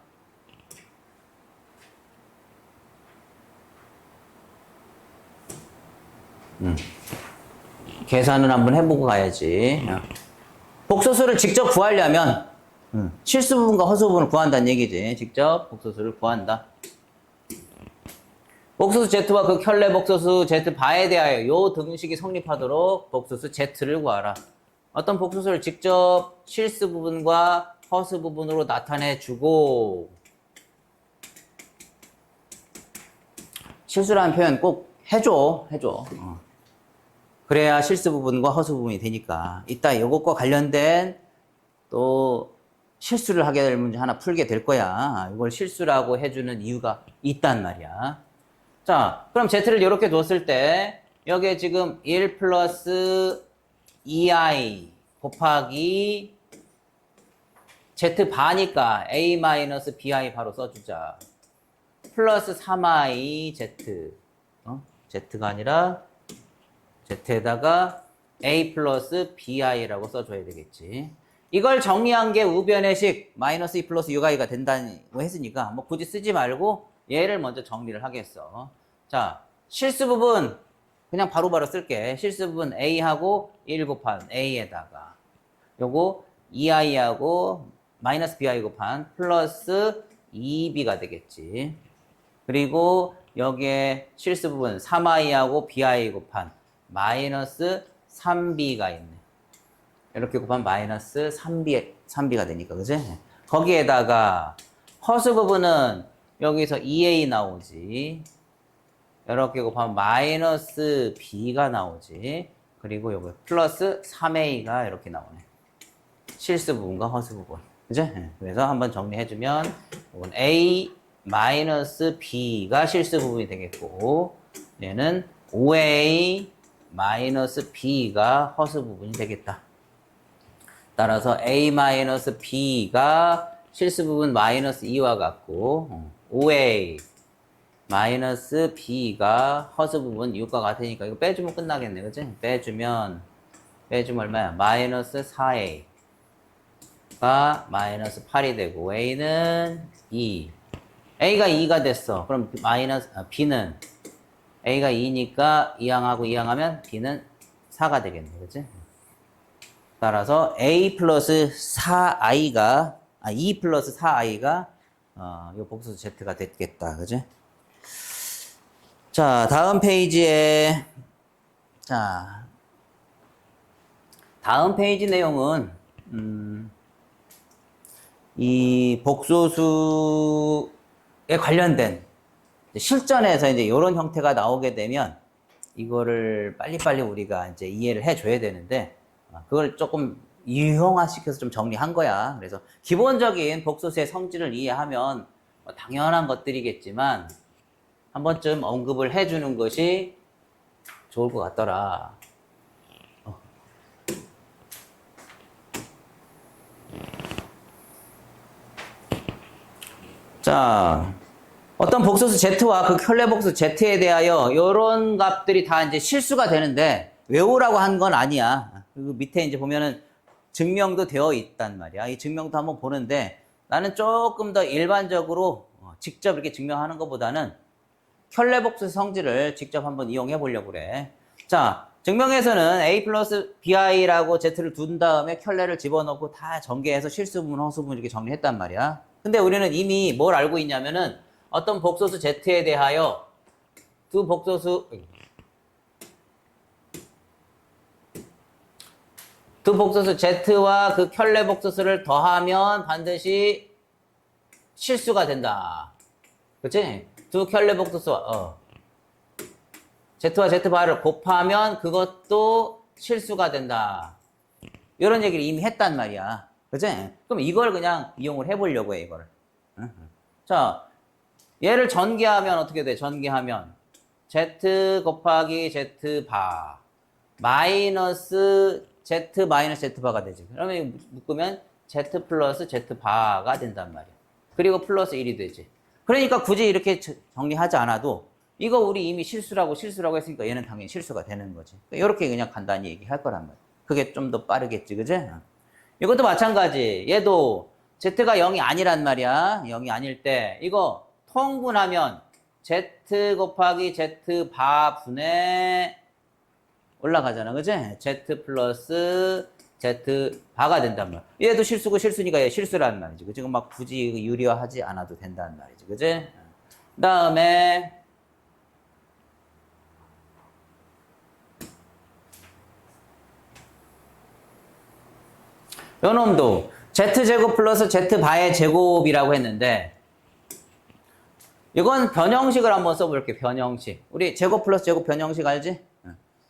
계산을 한번 해보고 가야지. 복소수를 직접 구하려면 실수 부분과 허수 부분을 구한다는 얘기지. 직접 복소수를 구한다. 복소수 Z와 그 켤레 복소수 Z바에 대하여 요 등식이 성립하도록 복소수 Z를 구하라. 어떤 복소수를 직접 실수 부분과 허수 부분으로 나타내주고 실수라는 표현 꼭 해줘. 그래야 실수 부분과 허수 부분이 되니까. 이따 이것과 관련된 또 실수를 하게 될 문제 하나 풀게 될 거야. 이걸 실수라고 해주는 이유가 있단 말이야. 자, 그럼 Z를 이렇게 뒀을 때 여기에 지금 1 플러스 2i 곱하기 Z 바니까 a 마이너스 bi 바로 써주자. 플러스 3i Z. Z가 아니라 Z에다가 a 플러스 bi라고 써줘야 되겠지. 이걸 정리한 게 우변의 식 마이너스 2 플러스 6i가 된다고 했으니까 뭐 굳이 쓰지 말고 얘를 먼저 정리를 하겠어. 자, 실수 부분 그냥 바로바로 쓸게. 실수 부분 a하고 1 곱한 a에다가 요거 2i하고 마이너스 bi 곱한 플러스 2b가 되겠지. 그리고 여기에 실수 부분 3i하고 bi 곱한 마이너스 3b가 있네. 이렇게 곱하면 마이너스 3b가 되니까, 그지? 거기에다가 허수 부분은 여기서 2a 나오지. 이렇게 곱하면 마이너스 b가 나오지. 그리고 여기 플러스 3a가 이렇게 나오네. 실수 부분과 허수 부분. 그죠? 그래서 한번 정리해주면 이건 a 마이너스 b가 실수 부분이 되겠고 얘는 5a 마이너스 b가 허수 부분이 되겠다. 따라서 a 마이너스 b가 실수 부분 마이너스 2와 같고 5a 마이너스 b가 허수 부분 6과 같으니까 이거 빼주면 끝나겠네. 그치? 빼주면 얼마야? 마이너스 4a가 마이너스 8이 되고 a는 2. a가 2가 됐어. 그럼 b는 a가 2니까 2항하고 2항하면 b는 4가 되겠네. 그치? 따라서 a 플러스 4i가 2 플러스 4i가 요 복수 z가 됐겠다. 그치? 자, 다음 페이지에 다음 페이지 내용은 이 복소수에 관련된 실전에서 이제 이런 형태가 나오게 되면 이거를 빨리빨리 우리가 이제 이해를 해줘야 되는데 그걸 조금 유형화시켜서 좀 정리한 거야. 그래서 기본적인 복소수의 성질을 이해하면 당연한 것들이겠지만 한 번쯤 언급을 해주는 것이 좋을 것 같더라. 자, 어떤 복소수 Z와 그 켤레복수 Z에 대하여 이런 값들이 다 이제 실수가 되는데 외우라고 한 건 아니야. 그리고 밑에 이제 보면은 증명도 되어 있단 말이야. 이 증명도 한번 보는데 나는 조금 더 일반적으로 직접 이렇게 증명하는 것보다는 켤레복수 성질을 직접 한번 이용해 보려고 그래. 자, 증명에서는 a 플러스 bi라고 Z를 둔 다음에 켤레를 집어넣고 다 전개해서 실수 부분, 허수 부분 이렇게 정리했단 말이야. 근데 우리는 이미 뭘 알고 있냐면은 어떤 복소수 Z에 대하여 두 복소수 Z와 그 켤레 복소수를 더하면 반드시 실수가 된다. 그치? 두 켤레 복소수 Z와 Z바를 곱하면 그것도 실수가 된다. 이런 얘기를 이미 했단 말이야. 그치? 그럼 이걸 그냥 이용을 해보려고 해, 이걸. 자, 얘를 전개하면 어떻게 돼? 전개하면 Z 곱하기 Z바 마이너스 Z 마이너스 Z바가 되지. 그러면 묶으면 Z 플러스 Z바가 된단 말이야. 그리고 플러스 1이 되지. 그러니까 굳이 이렇게 정리하지 않아도 이거 우리 이미 실수라고 했으니까 얘는 당연히 실수가 되는 거지. 이렇게 그냥 간단히 얘기할 거란 말이야. 그게 좀 더 빠르겠지, 그지? 이것도 마찬가지. 얘도 Z가 0이 아니란 말이야. 0이 아닐 때 이거 통분하면 Z 곱하기 Z바 분의 올라가잖아, 그지? Z 플러스 Z바가 된단 말이야. 얘도 실수고 실수니까 얘 실수란 말이지. 그지? 막 굳이 유리화하지 않아도 된다는 말이지, 그지? 그 다음에 요 놈도 Z제곱 플러스 Z바의 제곱이라고 했는데 이건 변형식을 한번 써볼게. 변형식. 우리 제곱 플러스 제곱 변형식 알지?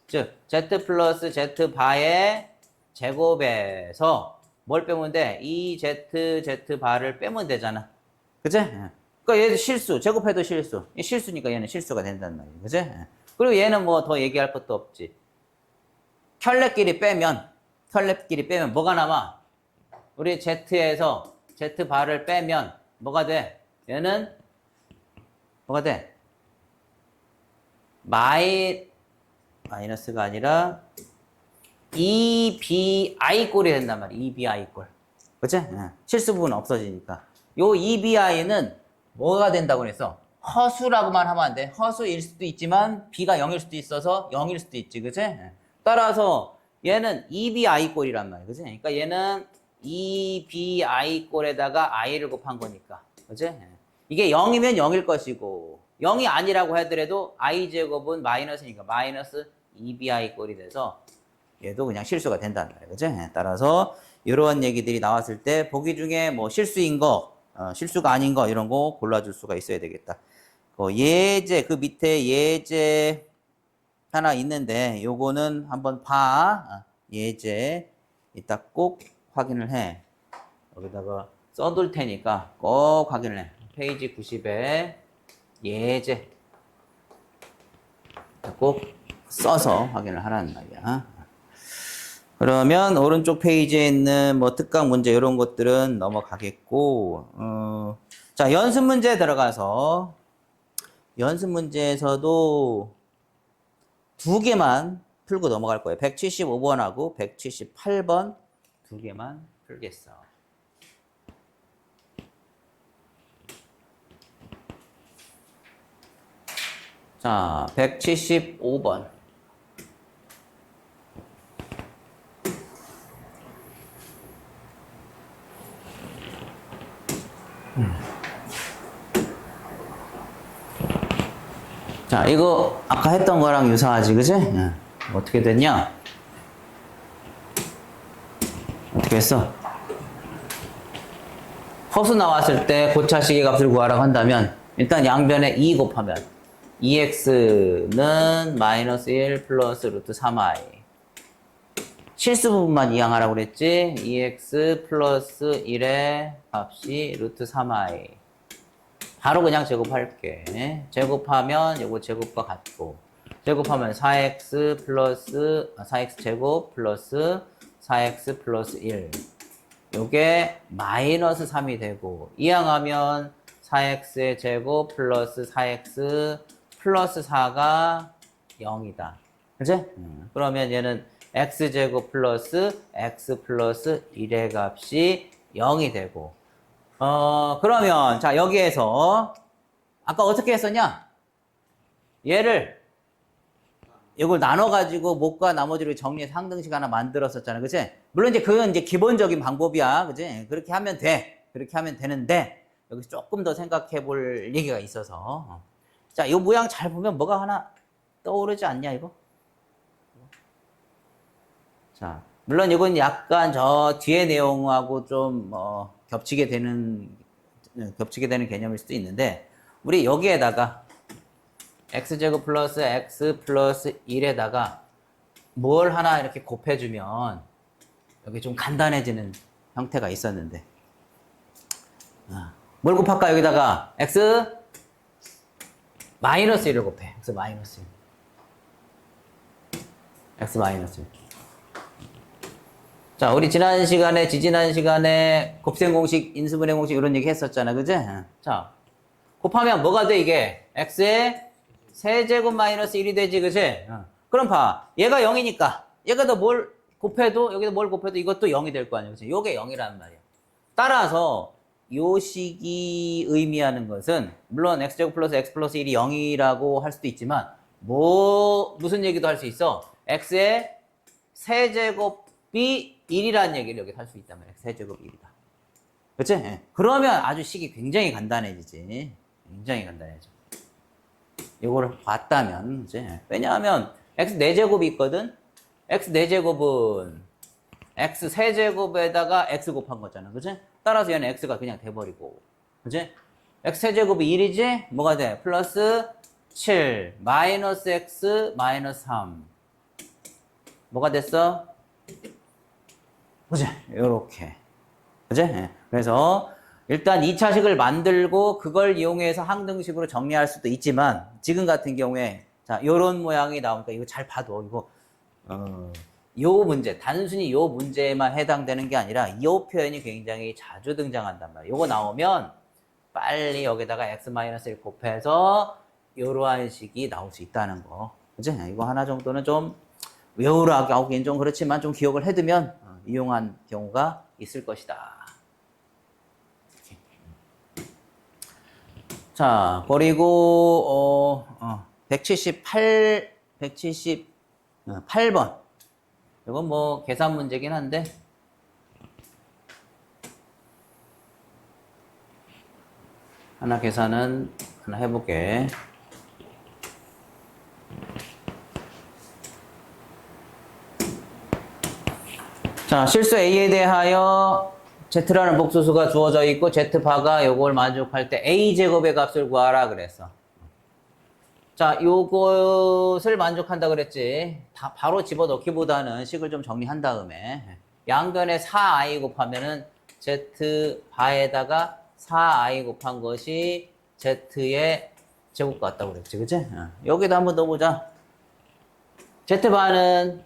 즉 z 플러스 z 바의 제곱에서 뭘 빼면 돼? 2z z 바를 빼면 되잖아. 그치? 예. 그러니까 얘도 실수. 제곱해도 실수. 실수니까 얘는 실수가 된단 말이야. 그치? 예. 그리고 얘는 뭐 더 얘기할 것도 없지. 켤레끼리 빼면 뭐가 남아? 우리 z에서 z 바를 빼면 뭐가 돼? 얘는 뭐가 돼? 마이너스가 아니라 2bi 꼴이 된단 말이야. 2bi 꼴. 그치? 예. 실수 부분 없어지니까. 요 2bi는 뭐가 된다고 그랬어? 허수라고만 하면 안 돼. 허수일 수도 있지만 b가 0일 수도 있어서 0일 수도 있지. 그치? 예. 따라서 얘는 2bi 꼴이란 말이야. 그치? 그러니까 얘는 2bi 꼴에다가 i를 곱한 거니까. 그치? 예. 이게 0이면 0일 것이고 0이 아니라고 하더라도 i제곱은 마이너스니까 마이너스 2bi 꼴이 돼서 얘도 그냥 실수가 된다는 말이에요. 그죠? 따라서 이런 얘기들이 나왔을 때 보기 중에 뭐 실수인 거, 실수가 아닌 거 이런 거 골라줄 수가 있어야 되겠다. 예제, 그 밑에 예제 하나 있는데 요거는 한번 봐. 예제 이따 꼭 확인을 해. 여기다가 써둘 테니까 꼭 확인을 해. 페이지 90에 예제 꼭 써서 확인을 하라는 말이야. 그러면 오른쪽 페이지에 있는 뭐 특강 문제 이런 것들은 넘어가겠고, 자, 연습 문제 들어가서 연습 문제에서도 두 개만 풀고 넘어갈 거예요. 175번하고 178번 두 개만 풀겠어. 자, 175번. 자, 이거 아까 했던 거랑 유사하지, 그지? 어떻게 됐냐? 어떻게 했어? 허수 나왔을 때 고차식의 값을 구하라고 한다면 일단 양변에 2 곱하면 2x는 마이너스 1 플러스 루트 3i 실수 부분만 이항하라고 그랬지? 2x 플러스 1의 값이 루트 3i 바로 그냥 제곱할게. 제곱하면 요거 제곱과 같고 제곱하면 4x 플러스 4x 제곱 플러스 4x 플러스 1 요게 마이너스 3이 되고 이항하면 4x의 제곱 플러스 4x 플러스 4가 0이다. 그치? 그러면 얘는 x제곱 플러스 x 플러스 1의 값이 0이 되고 그러면 자 여기에서 아까 어떻게 했었냐? 얘를 이걸 나눠가지고 목과 나머지를 정리해서 항등식 하나 만들었었잖아. 그치? 물론 이제 그건 이제 기본적인 방법이야. 그치? 그렇게 하면 돼. 그렇게 하면 되는데 여기서 조금 더 생각해 볼 얘기가 있어서 자, 이 모양 잘 보면 뭐가 하나 떠오르지 않냐, 이거? 자, 물론 이건 약간 저 뒤에 내용하고 좀 겹치게 되는 개념일 수도 있는데 우리 여기에다가 x제곱 플러스 x 플러스 1에다가 뭘 하나 이렇게 곱해주면 여기 좀 간단해지는 형태가 있었는데 뭘 곱할까 여기다가 x 마이너스 1을 곱해. x 마이너스 1. x 마이너스 1. 자, 우리 지지난 시간에 곱셈 공식, 인수분해 공식 이런 얘기 했었잖아. 그지? 자, 곱하면 뭐가 돼, 이게? x의 세제곱 마이너스 1이 되지, 그지? 그럼 봐. 얘가 0이니까. 얘가 더 뭘 곱해도, 여기서 뭘 곱해도 이것도 0이 될 거 아니야. 그지? 요게 0이란 말이야. 따라서, 요 식이 의미하는 것은, 물론 x제곱 플러스 x 플러스 1이 0이라고 할 수도 있지만, 무슨 얘기도 할 수 있어? x의 세제곱이 1이라는 얘기를 여기 할 수 있단 말이야. 세제곱 1이다. 그치? 예. 그러면 아주 식이 굉장히 간단해지지. 굉장히 간단해져. 이거를 봤다면, 이제. 왜냐하면, x 4제곱이 있거든? x 4제곱은 x 세제곱에다가 x 곱한 거잖아. 그치? 따라서 얘는 x가 그냥 돼버리고. 그치? x 세제곱이 1이지? 뭐가 돼? 플러스 7, 마이너스 x, 마이너스 3. 뭐가 됐어? 그지? 요렇게. 그지? 예. 그래서 일단 2차식을 만들고 그걸 이용해서 항등식으로 정리할 수도 있지만 지금 같은 경우에 자, 요런 모양이 나오니까 이거 잘 봐도 이거 요 문제, 단순히 요 문제에만 해당되는 게 아니라 요 표현이 굉장히 자주 등장한단 말이에요. 요거 나오면 빨리 여기다가 x-1 곱해서 요러한 식이 나올 수 있다는 거. 그치? 이거 하나 정도는 좀 외우라고 하기엔 좀 그렇지만 좀 기억을 해두면 이용한 경우가 있을 것이다. 자, 그리고 178번. 이건 뭐 계산 문제긴 한데 하나 계산은 하나 해볼게. 자, 실수 A에 대하여 Z라는 복수수가 주어져 있고 Z바가 요걸 만족할 때 A제곱의 값을 구하라 그랬어. 자, 요것을 만족한다 그랬지. 다 바로 집어넣기보다는 식을 좀 정리한 다음에 양변에 4i 곱하면은 Z바에다가 4i 곱한 것이 Z의 제곱 같다고 그랬지. 그치? 여기다 한번 넣어보자. Z바는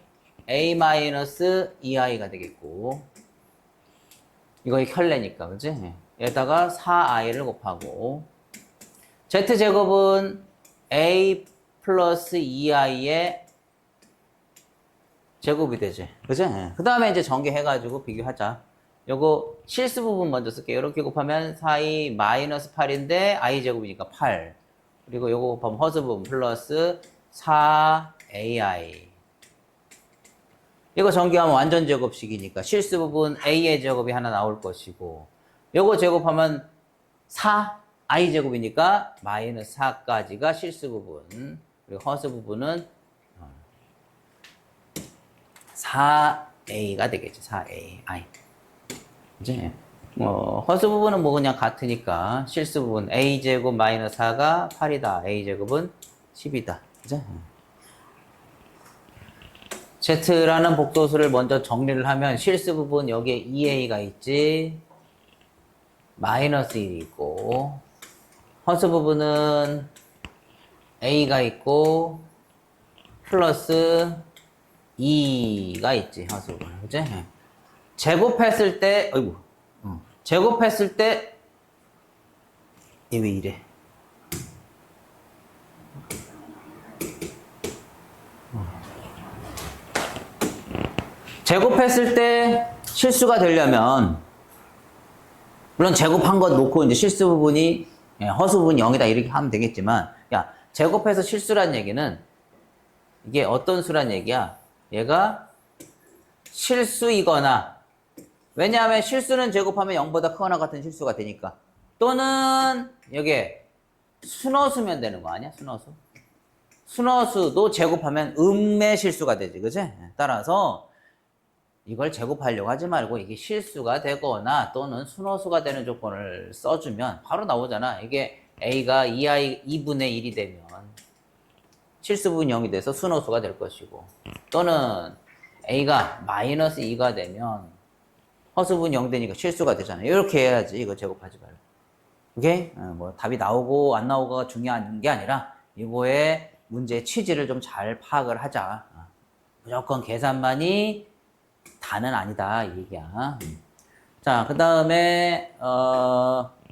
a-2i가 되겠고 이거 켤레니까 그치? 여기다가 4i를 곱하고 Z제곱은 a 플러스 2i의 제곱이 되지. 그치? 그 다음에 이제 전개해가지고 비교하자. 요거 실수 부분 먼저 쓸게요. 이렇게 곱하면 4i 마이너스 8인데 i 제곱이니까 8. 그리고 요거 곱하면 허수 부분 플러스 4ai. 이거 전개하면 완전 제곱식이니까 실수 부분 a의 제곱이 하나 나올 것이고 요거 제곱하면 4i 제곱이니까 마이너스 4까지가 실수 부분. 그리고 허수 부분은 4a가 되겠죠. 4ai. 이제 허수 부분은 뭐 그냥 같으니까 실수 부분 a제곱 마이너스 4가 8이다. a제곱은 10이다. 그죠? Z라는 복도수를 먼저 정리를 하면 실수 부분 여기에 2a가 있지. 마이너스 1이 있고 허수 부분은 a가 있고 플러스 2가 있지. 허수 부분. 그치? 제곱했을 때 제곱했을 때 얘 왜 이래? 제곱했을 때 실수가 되려면 물론 제곱한 것 놓고 이제 실수 부분이 허수 부분이 0이다 이렇게 하면 되겠지만 야 제곱해서 실수란 얘기는 이게 어떤 수란 얘기야? 얘가 실수이거나 왜냐하면 실수는 제곱하면 0보다 크거나 같은 실수가 되니까 또는 여기에 순허수면 되는 거 아니야? 순허수. 순허수도 제곱하면 음의 실수가 되지. 그치? 따라서 이걸 제곱하려고 하지 말고 이게 실수가 되거나 또는 순허수가 되는 조건을 써주면 바로 나오잖아. 이게 A가 2분의 1이 되면 실수분 0이 돼서 순허수가 될 것이고 또는 A가 마이너스 2가 되면 허수분 0 되니까 실수가 되잖아. 이렇게 해야지. 이거 제곱하지 말고. 오케이? 뭐 답이 나오고 안 나오고가 중요한 게 아니라 이거의 문제의 취지를 좀 잘 파악을 하자. 무조건 계산만이 다는 아니다 이 얘기야. 자, 그 다음에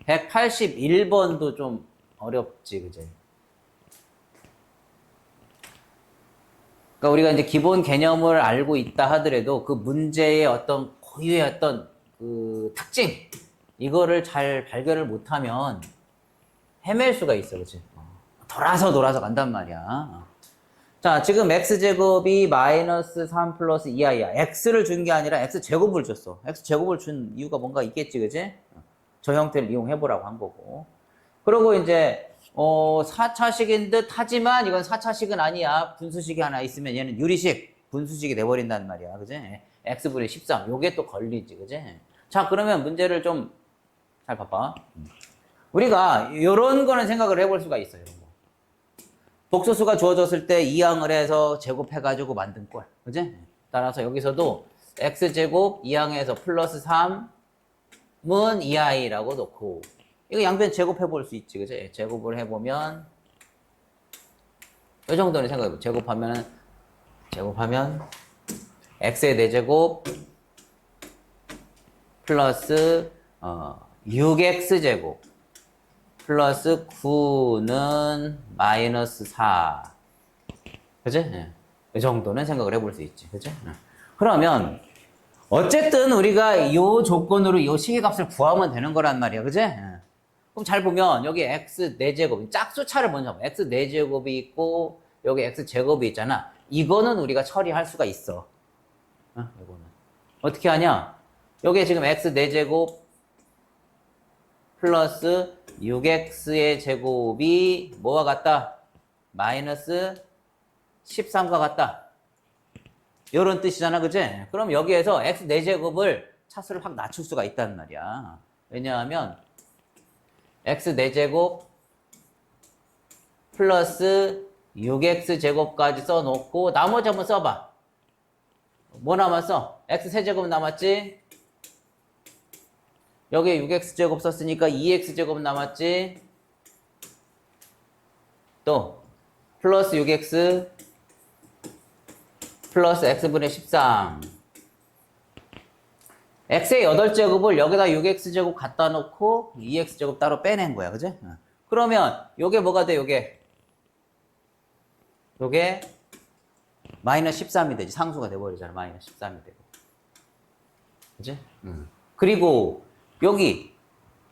181번도 좀 어렵지, 그지? 그러니까 우리가 이제 기본 개념을 알고 있다 하더라도 그 문제의 어떤 고유의 어떤 그 특징 이거를 잘 발견을 못하면 헤맬 수가 있어, 그치? 돌아서 간단 말이야. 자, 지금 x제곱이 마이너스 3 플러스 2i야. x를 준 게 아니라 x제곱을 줬어. x제곱을 준 이유가 뭔가 있겠지, 그지? 저 형태를 이용해보라고 한 거고. 그리고 이제 4차식인 듯 하지만 이건 4차식은 아니야. 분수식이 하나 있으면 얘는 유리식, 분수식이 돼버린단 말이야. 그지? x분의 13. 요게 또 걸리지, 그지? 자, 그러면 문제를 좀 잘 봐봐. 우리가 요런 거는 생각을 해볼 수가 있어요. 복소수가 주어졌을 때 이항을 해서 제곱해가지고 만든 꼴. 그지? 따라서 여기서도 x제곱 2항에서 플러스 3은 2i라고 놓고 이거 양변 제곱해 볼 수 있지, 그치? 제곱을 해보면 이 정도는 생각해보. 제곱하면 x의 4제곱 플러스 6x제곱 플러스 9는 마이너스 4. 그치? 예. 이 정도는 생각을 해볼 수 있지. 그치? 예. 그러면 어쨌든 우리가 이 조건으로 이 시계값을 구하면 되는 거란 말이야. 그치? 예. 그럼 잘 보면 여기 x 4제곱 짝수차를 먼저 봐. x 4제곱이 있고 여기 x 제곱이 있잖아. 이거는 우리가 처리할 수가 있어. 이거는 어떻게 하냐? 여기 지금 x 4제곱 플러스 6x의 제곱이 뭐와 같다? 마이너스 13과 같다. 이런 뜻이잖아, 그치? 그럼 여기에서 x 4제곱을 차수를 확 낮출 수가 있단 말이야. 왜냐하면 x 4제곱 플러스 6x제곱까지 써놓고 나머지 한번 써봐. 뭐 남았어? x 세제곱 남았지? 여기에 6x제곱 썼으니까 2x제곱 남았지? 또 플러스 6x 플러스 x분의 13 x의 8제곱을 여기다 6x제곱 갖다 놓고 2x제곱 따로 빼낸 거야, 그지? 그러면 요게 뭐가 돼, 요게 마이너스 13이 되지. 상수가 돼버리잖아. 마이너스 13이 되고. 그치? 그리고 여기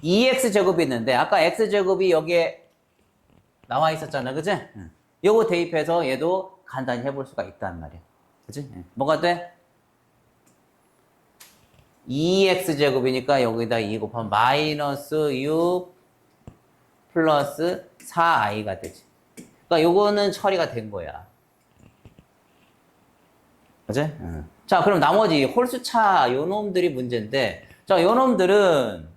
2x제곱이 있는데 아까 x제곱이 여기에 나와 있었잖아. 그치? 요거 대입해서 얘도 간단히 해볼 수가 있단 말이야. 그치? 뭐가 돼? 2x제곱이니까 여기다 2 곱하면 마이너스 6 플러스 4i가 되지. 그러니까 요거는 처리가 된 거야. 그치? 자, 그럼 나머지 홀수차 요 놈들이 문제인데, 자, 요 놈들은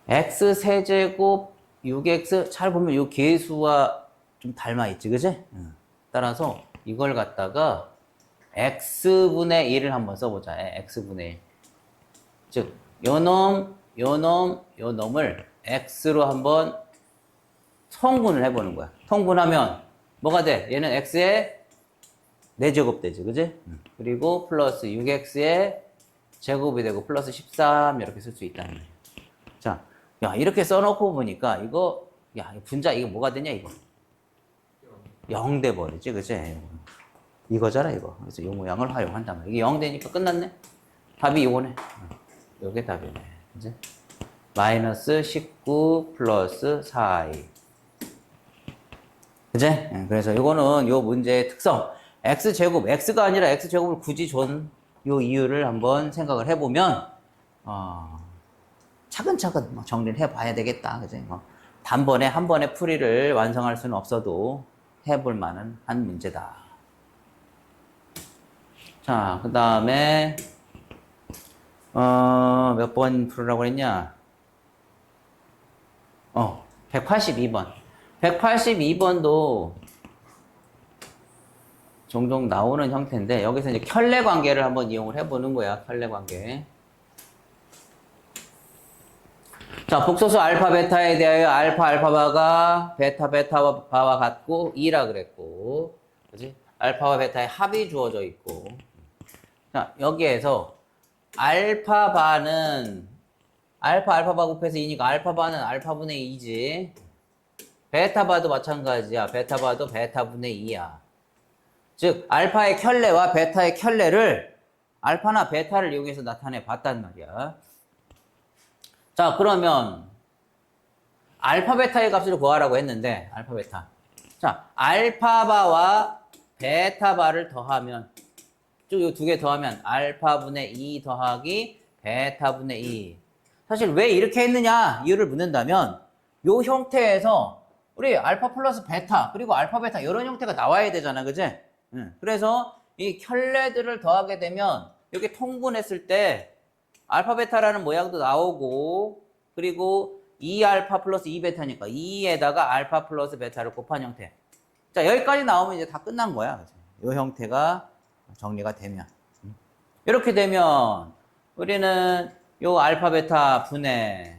x 세제곱 6x 잘 보면 요 계수와 좀 닮아 있지, 그치? 따라서 이걸 갖다가 x분의 1을 한번 써보자. x분의 1. 즉, 요 놈을 x로 한번 통분을 해보는 거야. 통분하면 뭐가 돼? 얘는 x의 4제곱 되지, 그지? 그리고 플러스 6x의 제곱이 되고 플러스 13 이렇게 쓸 수 있다는 거야. 자, 야, 이렇게 써놓고 보니까 이거, 야, 분자 이거 뭐가 되냐, 이거? 0 돼버리지, 그지? 이거잖아, 이거. 그래서 이 모양을 활용한단 말이야. 이게 0 되니까 끝났네? 답이 이거네. 요게 답이네. 그지? 마이너스 19 플러스 4i. 그지? 그래서 이거는 요 문제의 특성. x제곱, x가 아니라 x제곱을 굳이 준 요 이유를 한번 생각을 해보면, 차근차근 정리를 해봐야 되겠다. 그지? 단번에 한 번에 풀이를 완성할 수는 없어도 해볼 만한 한 문제다. 자, 그 다음에, 몇 번 풀으라고 했냐? 182번. 182번도 종종 나오는 형태인데, 여기서 이제 켤레 관계를 한번 이용을 해보는 거야, 켤레 관계. 자, 복소수 알파, 베타에 대하여 알파, 알파바가 베타, 베타바와 같고 2라 그랬고, 그지? 알파와 베타의 합이 주어져 있고. 자, 여기에서 알파바는 알파, 알파바 곱해서 2니까 알파바는 알파분의 2지. 베타바도 마찬가지야. 베타바도 베타분의 2야. 즉, 알파의 켤레와 베타의 켤레를 알파나 베타를 이용해서 나타내 봤단 말이야. 자, 그러면 알파, 베타의 값을 구하라고 했는데, 알파, 베타. 자, 알파바와 베타바를 더하면, 쭉 이 두 개 더하면 알파분의 2 더하기 베타분의 2. 사실 왜 이렇게 했느냐 이유를 묻는다면 요 형태에서 우리 알파 플러스 베타 그리고 알파 베타 이런 형태가 나와야 되잖아, 그지? 그래서 이 켤레들을 더하게 되면 여기 통분했을 때 알파 베타라는 모양도 나오고 그리고 2알파 플러스 2베타니까 2에다가 알파 플러스 베타를 곱한 형태. 자, 여기까지 나오면 이제 다 끝난 거야. 이 형태가 정리가 되면. 이렇게 되면 우리는 요 알파 베타 분해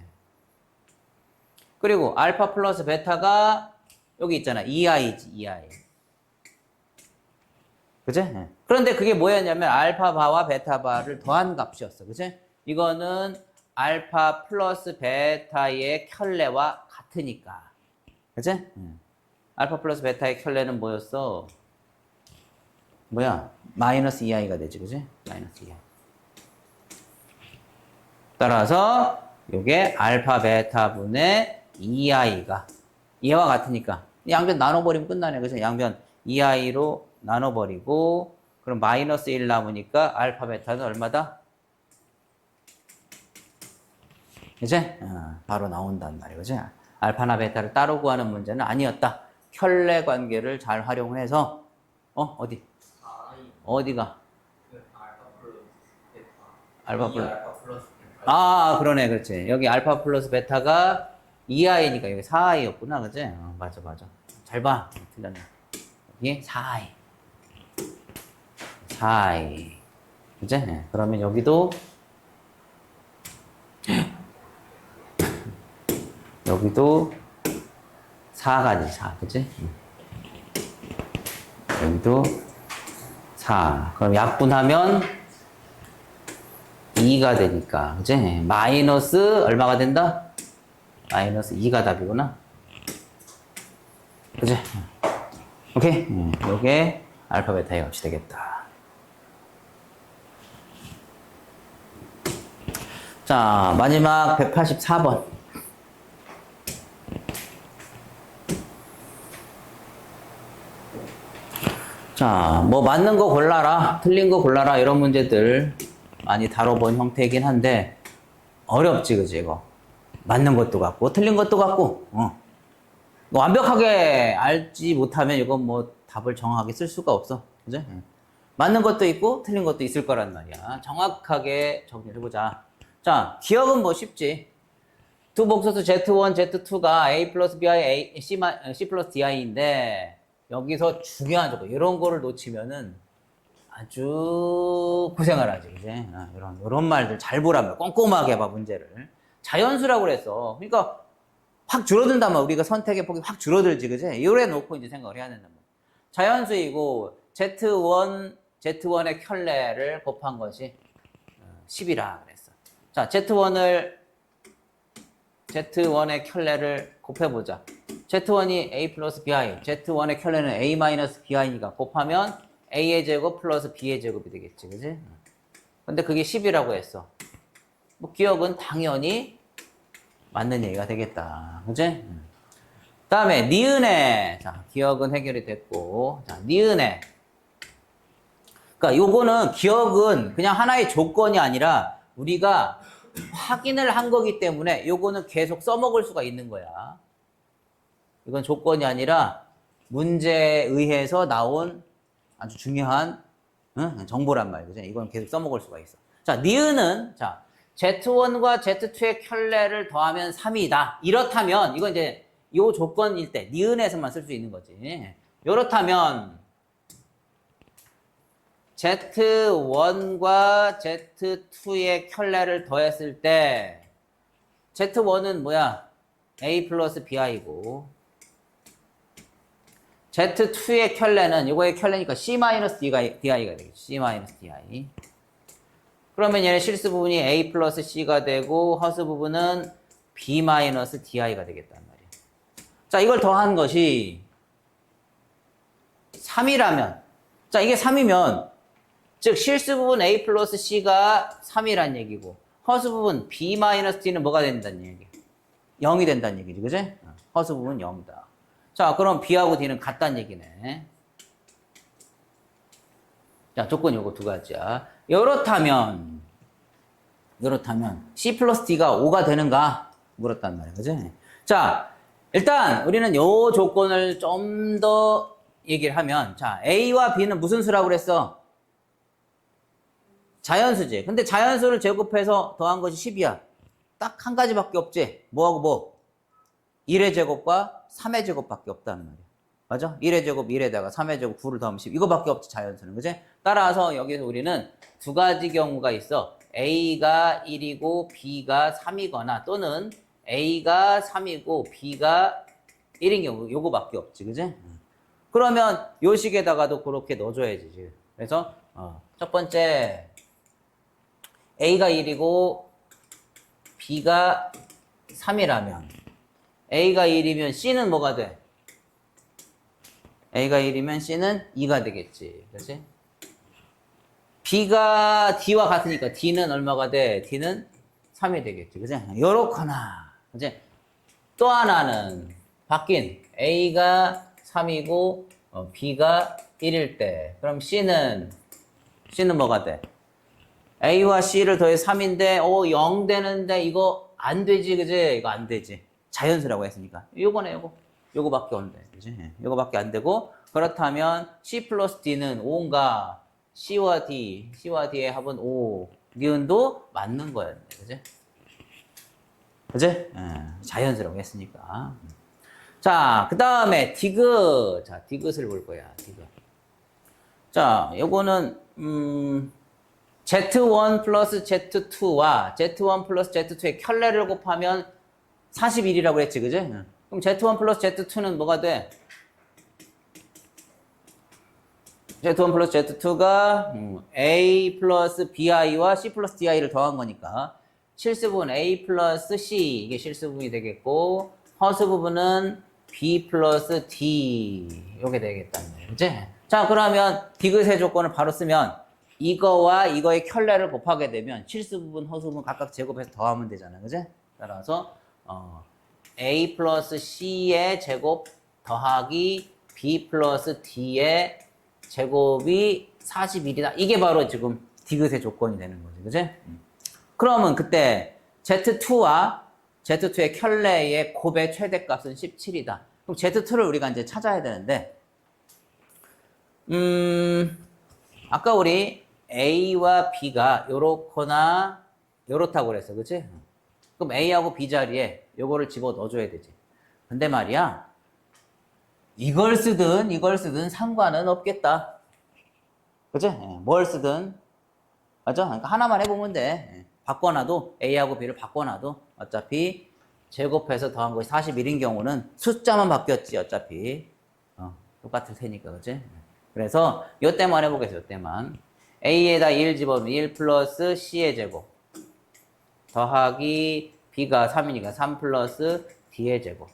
그리고 알파 플러스 베타가 여기 있잖아. 2i지, 2i. 그치? 그런데 그게 뭐였냐면 알파 바와 베타 바를 더한 값이었어. 그치? 이거는 알파 플러스 베타의 켤레와 같으니까. 그치? 알파 플러스 베타의 켤레는 뭐였어? 뭐야? 마이너스 2i가 되지. 그치? 마이너스 2i. 따라서 요게 알파 베타 분의 2i가 얘와 같으니까 양변 나눠버리면 끝나네. 그래서 양변 2i로 나눠버리고 그럼 마이너스 1 남으니까 알파 베타는 얼마다? 이제 바로 나온단 말이에요. 그치? 알파나 베타를 따로 구하는 문제는 아니었다. 켤레 관계를 잘 활용해서 어디? 어디가? 알파 플러스 베타. 그러네. 그렇지. 여기 알파 플러스 베타가 2i니까 여기 4i였구나. 그치? 맞아. 잘 봐. 틀렸네. 여기 4i. 4i. 그치? 그러면 여기도 여기도 4가지 4. 그치? 여기도 4. 그럼 약분하면 2가 되니까. 그치? 마이너스 얼마가 된다? 마이너스 2가 답이구나. 그치? 오케이? 요게 알파 베타의 값이 되겠다. 자, 마지막 184번. 자, 뭐 맞는 거 골라라, 틀린 거 골라라 이런 문제들 많이 다뤄본 형태이긴 한데 어렵지, 그지 이거? 맞는 것도 같고 틀린 것도 같고 완벽하게 알지 못하면 이건 뭐 답을 정확하게 쓸 수가 없어, 그지? 맞는 것도 있고 틀린 것도 있을 거란 말이야. 정확하게 정리를 해보자. 자, 기억은 뭐 쉽지. 두 복소수 Z1, Z2가 A 플러스 BI, C 플러스 DI인데 여기서 중요한 조건, 이런 거를 놓치면은 아주 고생을 하지, 그지? 이런 말들 잘 보라며. 꼼꼼하게 해봐, 문제를. 자연수라고 그랬어. 그러니까 확 줄어든다면 우리가 선택의 폭이 확 줄어들지, 그지? 요래 놓고 이제 생각을 해야 된단 말이야. 자연수이고, Z1의 켤레를 곱한 것이 10이라 그랬어. 자, Z1의 켤레를 곱해보자. Z1이 A 플러스 BI, Z1의 켤레는 A 마이너스 BI니까 곱하면 A의 제곱 플러스 B의 제곱이 되겠지, 그지? 근데 그게 10이라고 했어. 뭐 기억은 당연히 맞는 얘기가 되겠다, 그지? 다음에 니은의, 자, 기억은 해결이 됐고, 자, 니은의. 그러니까 요거는 기억은 그냥 하나의 조건이 아니라 우리가 확인을 한 거기 때문에 요거는 계속 써먹을 수가 있는 거야. 이건 조건이 아니라 문제에 의해서 나온 아주 중요한 정보란 말이죠. 이건 계속 써먹을 수가 있어. 자, 니은은 자 Z1과 Z2의 켤레를 더하면 3이다. 이렇다면 이건 이제 요 조건일 때 니은에서만 쓸 수 있는 거지. 이렇다면 Z1과 Z2의 켤레를 더했을 때 Z1은 뭐야? A 플러스 BI고 Z2의 켤레는 이거의 켤레니까 C 마이너스 DI가 되겠지. C 마이너스 DI. 그러면 얘는 실수 부분이 A 플러스 C가 되고 허수 부분은 B 마이너스 DI가 되겠단 말이야. 자, 이걸 더한 것이 3이라면 자, 이게 3이면 즉 실수 부분 A 플러스 C가 3이란 얘기고 허수 부분 B 마이너스 D는 뭐가 된다는 얘기? 0이 된다는 얘기지, 그지? 허수 부분 0이다. 자, 그럼 B하고 D는 같다는 얘기네. 자, 조건이 요거 두 가지야. 이렇다면 C 플러스 D가 5가 되는가? 물었단 말이야, 그지? 자, 일단 우리는 요 조건을 좀 더 얘기를 하면 자, A와 B는 무슨 수라고 그랬어? 자연수지. 근데 자연수를 제곱해서 더한 것이 10이야. 딱 한 가지밖에 없지. 뭐하고 뭐? 1의 제곱과 3의 제곱밖에 없다는 말이야. 맞아? 1의 제곱 1에다가 3의 제곱 9를 더하면 10. 이거밖에 없지, 자연수는. 그지? 따라서 여기서 우리는 두 가지 경우가 있어. A가 1이고 B가 3이거나 또는 A가 3이고 B가 1인 경우 요거밖에 없지. 그지? 그러면 요 식에다가도 그렇게 넣어줘야지. 그래서 첫 번째 A가 1이고 B가 3이라면 A가 1이면 C는 뭐가 돼? A가 1이면 C는 2가 되겠지. 그렇지? B가 D와 같으니까 D는 얼마가 돼? D는 3이 되겠지. 그지? 요렇거나. 그지? 또 하나는 바뀐 A가 3이고 B가 1일 때. 그럼 C는 뭐가 돼? A와 C를 더해서 3인데 0 되는데 이거 안 되지. 그지? 이거 안 되지. 자연수라고 했으니까. 요거네, 요거밖에 없는데. 그지? 요거밖에 안 되고 그렇다면 C 플러스 D는 5인가? C와 D의 합은 5. 니은도 맞는 거였네. 그지? 그지? 자연수라고 했으니까. 자, 그 다음에 디귿. 자, 디귿을 볼 거야. 디귿. 자, 요거는 Z1 플러스 Z2와 Z1 플러스 Z2의 켤레를 곱하면 41이라고 했지, 그지? 그럼 Z1 플러스 Z2는 뭐가 돼? Z1 플러스 Z2가 A 플러스 BI와 C 플러스 DI를 더한 거니까 실수분 A 플러스 C 이게 실수분이 되겠고 허수 부분은 B 플러스 D 요게 되겠다는 거예요. 그치? 자, 그러면 디귿의 조건을 바로 쓰면 이거와 이거의 켤레를 곱하게 되면 실수 부분, 허수 부분 각각 제곱해서 더하면 되잖아. 그치? 따라서 A 플러스 C의 제곱 더하기 B 플러스 D의 제곱이 41이다. 이게 바로 지금 디귿의 조건이 되는 거지. 그치? 그러면 그때 Z2와 Z2의 켤레의 곱의 최대값은 17이다. 그럼 Z2를 우리가 이제 찾아야 되는데, 아까 우리 A와 B가 요렇거나 요렇다고 그랬어. 그치? 그럼 A하고 B 자리에 요거를 집어 넣어줘야 되지. 근데 말이야, 이걸 쓰든 상관은 없겠다. 그치? 뭘 쓰든. 맞아? 그러니까 하나만 해보면 돼. 바꿔놔도, A하고 B를 바꿔놔도 어차피 제곱해서 더한 것이 41인 경우는 숫자만 바뀌었지, 어차피. 똑같을 테니까, 그치? 그래서 요때만 해보겠어, 요때만. A에다 1 집어넣으면 1 플러스 C의 제곱. 더하기 B가 3이니까 3 플러스 D의 제곱.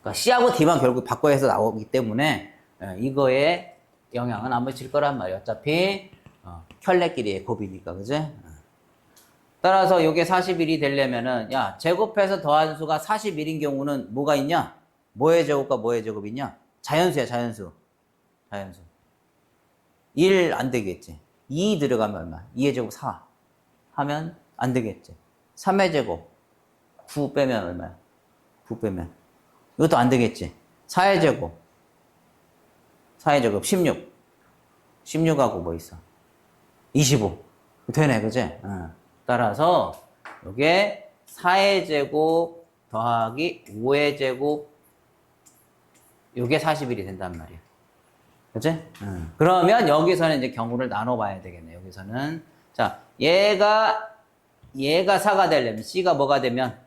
그러니까 C하고 D만 결국 바꿔야 해서 나오기 때문에 이거에 영향은 안 미칠 거란 말이야. 어차피 켤레끼리의 곱이니까, 그지? 따라서 이게 41이 되려면은 야, 제곱해서 더한 수가 41인 경우는 뭐가 있냐? 뭐의 제곱과 뭐의 제곱이 있냐? 자연수야, 자연수. 1 안 되겠지. 2 들어가면 얼마? 2의 제곱 4 하면 안 되겠지. 3의 제곱 9 빼면 얼마야? 9 빼면 이것도 안 되겠지. 4의 제곱 16 16하고 뭐 있어? 25 되네, 그지? 따라서 이게 4의 제곱 더하기 5의 제곱 이게 41이 된단 말이야. 그치? 그러면 여기서는 이제 경우를 나눠봐야 되겠네. 여기서는 자, 얘가 4가 되려면 C가 뭐가 되면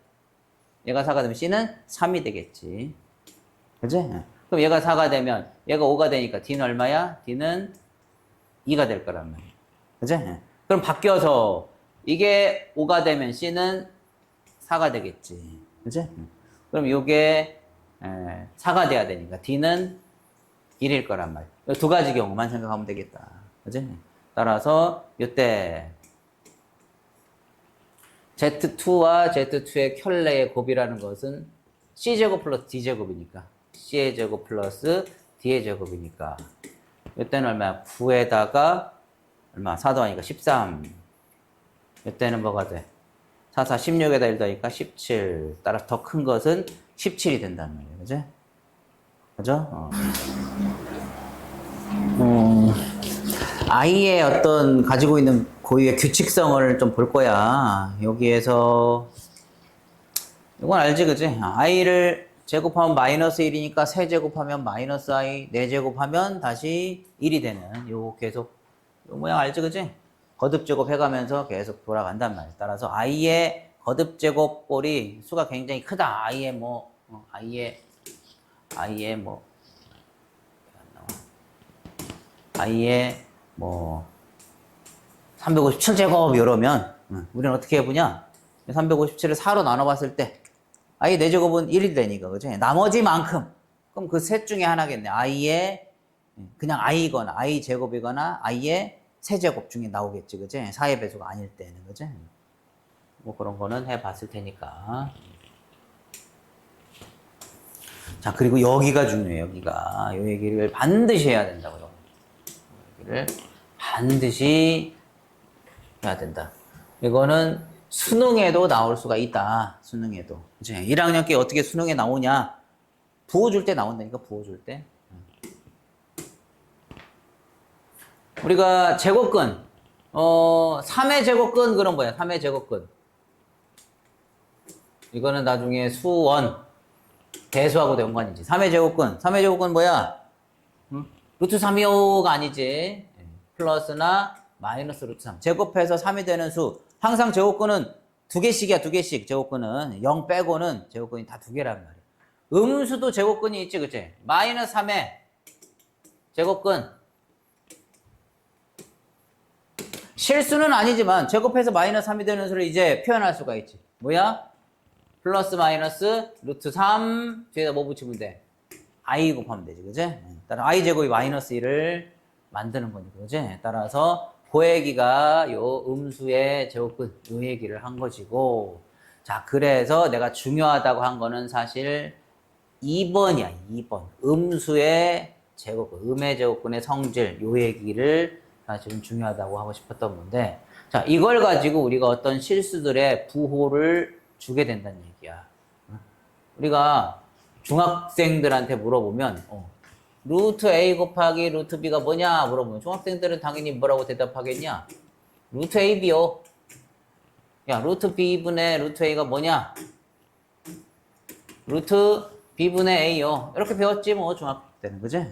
얘가 4가 되면 C는 3이 되겠지. 그치? 그럼 얘가 4가 되면 얘가 5가 되니까 D는 얼마야? D는 2가 될 거란 말이야. 그치? 그럼 바뀌어서 이게 5가 되면 C는 4가 되겠지. 그치? 그럼 이게 4가 돼야 되니까 D는 1일 거란 말이야. 이 두 가지 경우만 생각하면 되겠다. 그치? 따라서 이때 Z2와 Z2의 켤레의 곱이라는 것은 C제곱 플러스 D제곱이니까 C의 제곱 플러스 D의 제곱이니까 이때는 얼마야? 9에다가 얼마? 4 더하니까 13. 이때는 뭐가 돼? 4, 16에다 1 더하니까 17. 따라서 더 큰 것은 17이 된다는 말이에요. 그죠? 그죠? 아이의 어떤 가지고 있는 고유의 규칙성을 좀 볼 거야. 여기에서 이건 알지, 그지? 아이를 제곱하면 마이너스 1이니까 세제곱하면 마이너스 i, 4제곱하면 다시 1이 되는 요 계속 요 모양 알지 그지? 거듭제곱 해가면서 계속 돌아간단 말이야. 따라서 i의 거듭제곱꼴이 수가 굉장히 크다. i의 뭐 i의 뭐 357제곱 이러면 우리는 어떻게 해보냐? 357을 4로 나눠봤을 때 i의 4제곱은 1이 되니까 그죠? 나머지 만큼 그럼 그 셋 중에 하나겠네. i의 그냥 i거나 i 제곱이거나 i의 세제곱 중에 나오겠지 그죠? 4의 배수가 아닐 때는 그죠? 뭐 그런 거는 해봤을 테니까. 자, 그리고 여기가 중요해요. 여기가 이 얘기를 반드시 해야 된다고요. 여기를 반드시 해야 된다. 이거는 수능에도 나올 수가 있다. 수능에도. 그치? 1학년 께 어떻게 수능에 나오냐? 부어줄 때 나온다니까, 부어줄 때. 우리가 제곱근, 3의 제곱근 그런 거야. 3의 제곱근. 이거는 나중에 수원, 대수하고도 연관이지. 3의 제곱근. 3의 제곱근 뭐야? 루트 325가 아니지. 플러스나 마이너스 루트 3. 제곱해서 3이 되는 수. 항상 제곱근은 2개씩이야, 2개씩. 제곱근은 0 빼고는 제곱근이 다 2개란 말이야. 음수도 제곱근이 있지, 그치? 마이너스 3의 제곱근. 실수는 아니지만 제곱해서 마이너스 3이 되는 수를 이제 표현할 수가 있지. 뭐야? 플러스 마이너스 루트 3 뒤에다 뭐 붙이면 돼? i 곱하면 되지, 그치? 따라 i 제곱이 마이너스 1을 만드는 거니까, 그치? 따라서 고얘기가 요 음수의 제곱근 요 얘기를 한 것이고, 자, 그래서 내가 중요하다고 한 거는 사실 2번이야, 2번. 음수의 제곱근, 음의 제곱근의 성질 요 얘기를 사실은 중요하다고 하고 싶었던 건데, 자, 이걸 가지고 우리가 어떤 실수들의 부호를 주게 된다는 얘기야. 우리가 중학생들한테 물어보면 루트 A 곱하기 루트 B가 뭐냐 물어보면 중학생들은 당연히 뭐라고 대답하겠냐? 루트 AB요. 야, 루트 B분의 루트 A가 뭐냐? 루트 B분의 A요. 이렇게 배웠지 뭐 중학교 때는, 그지?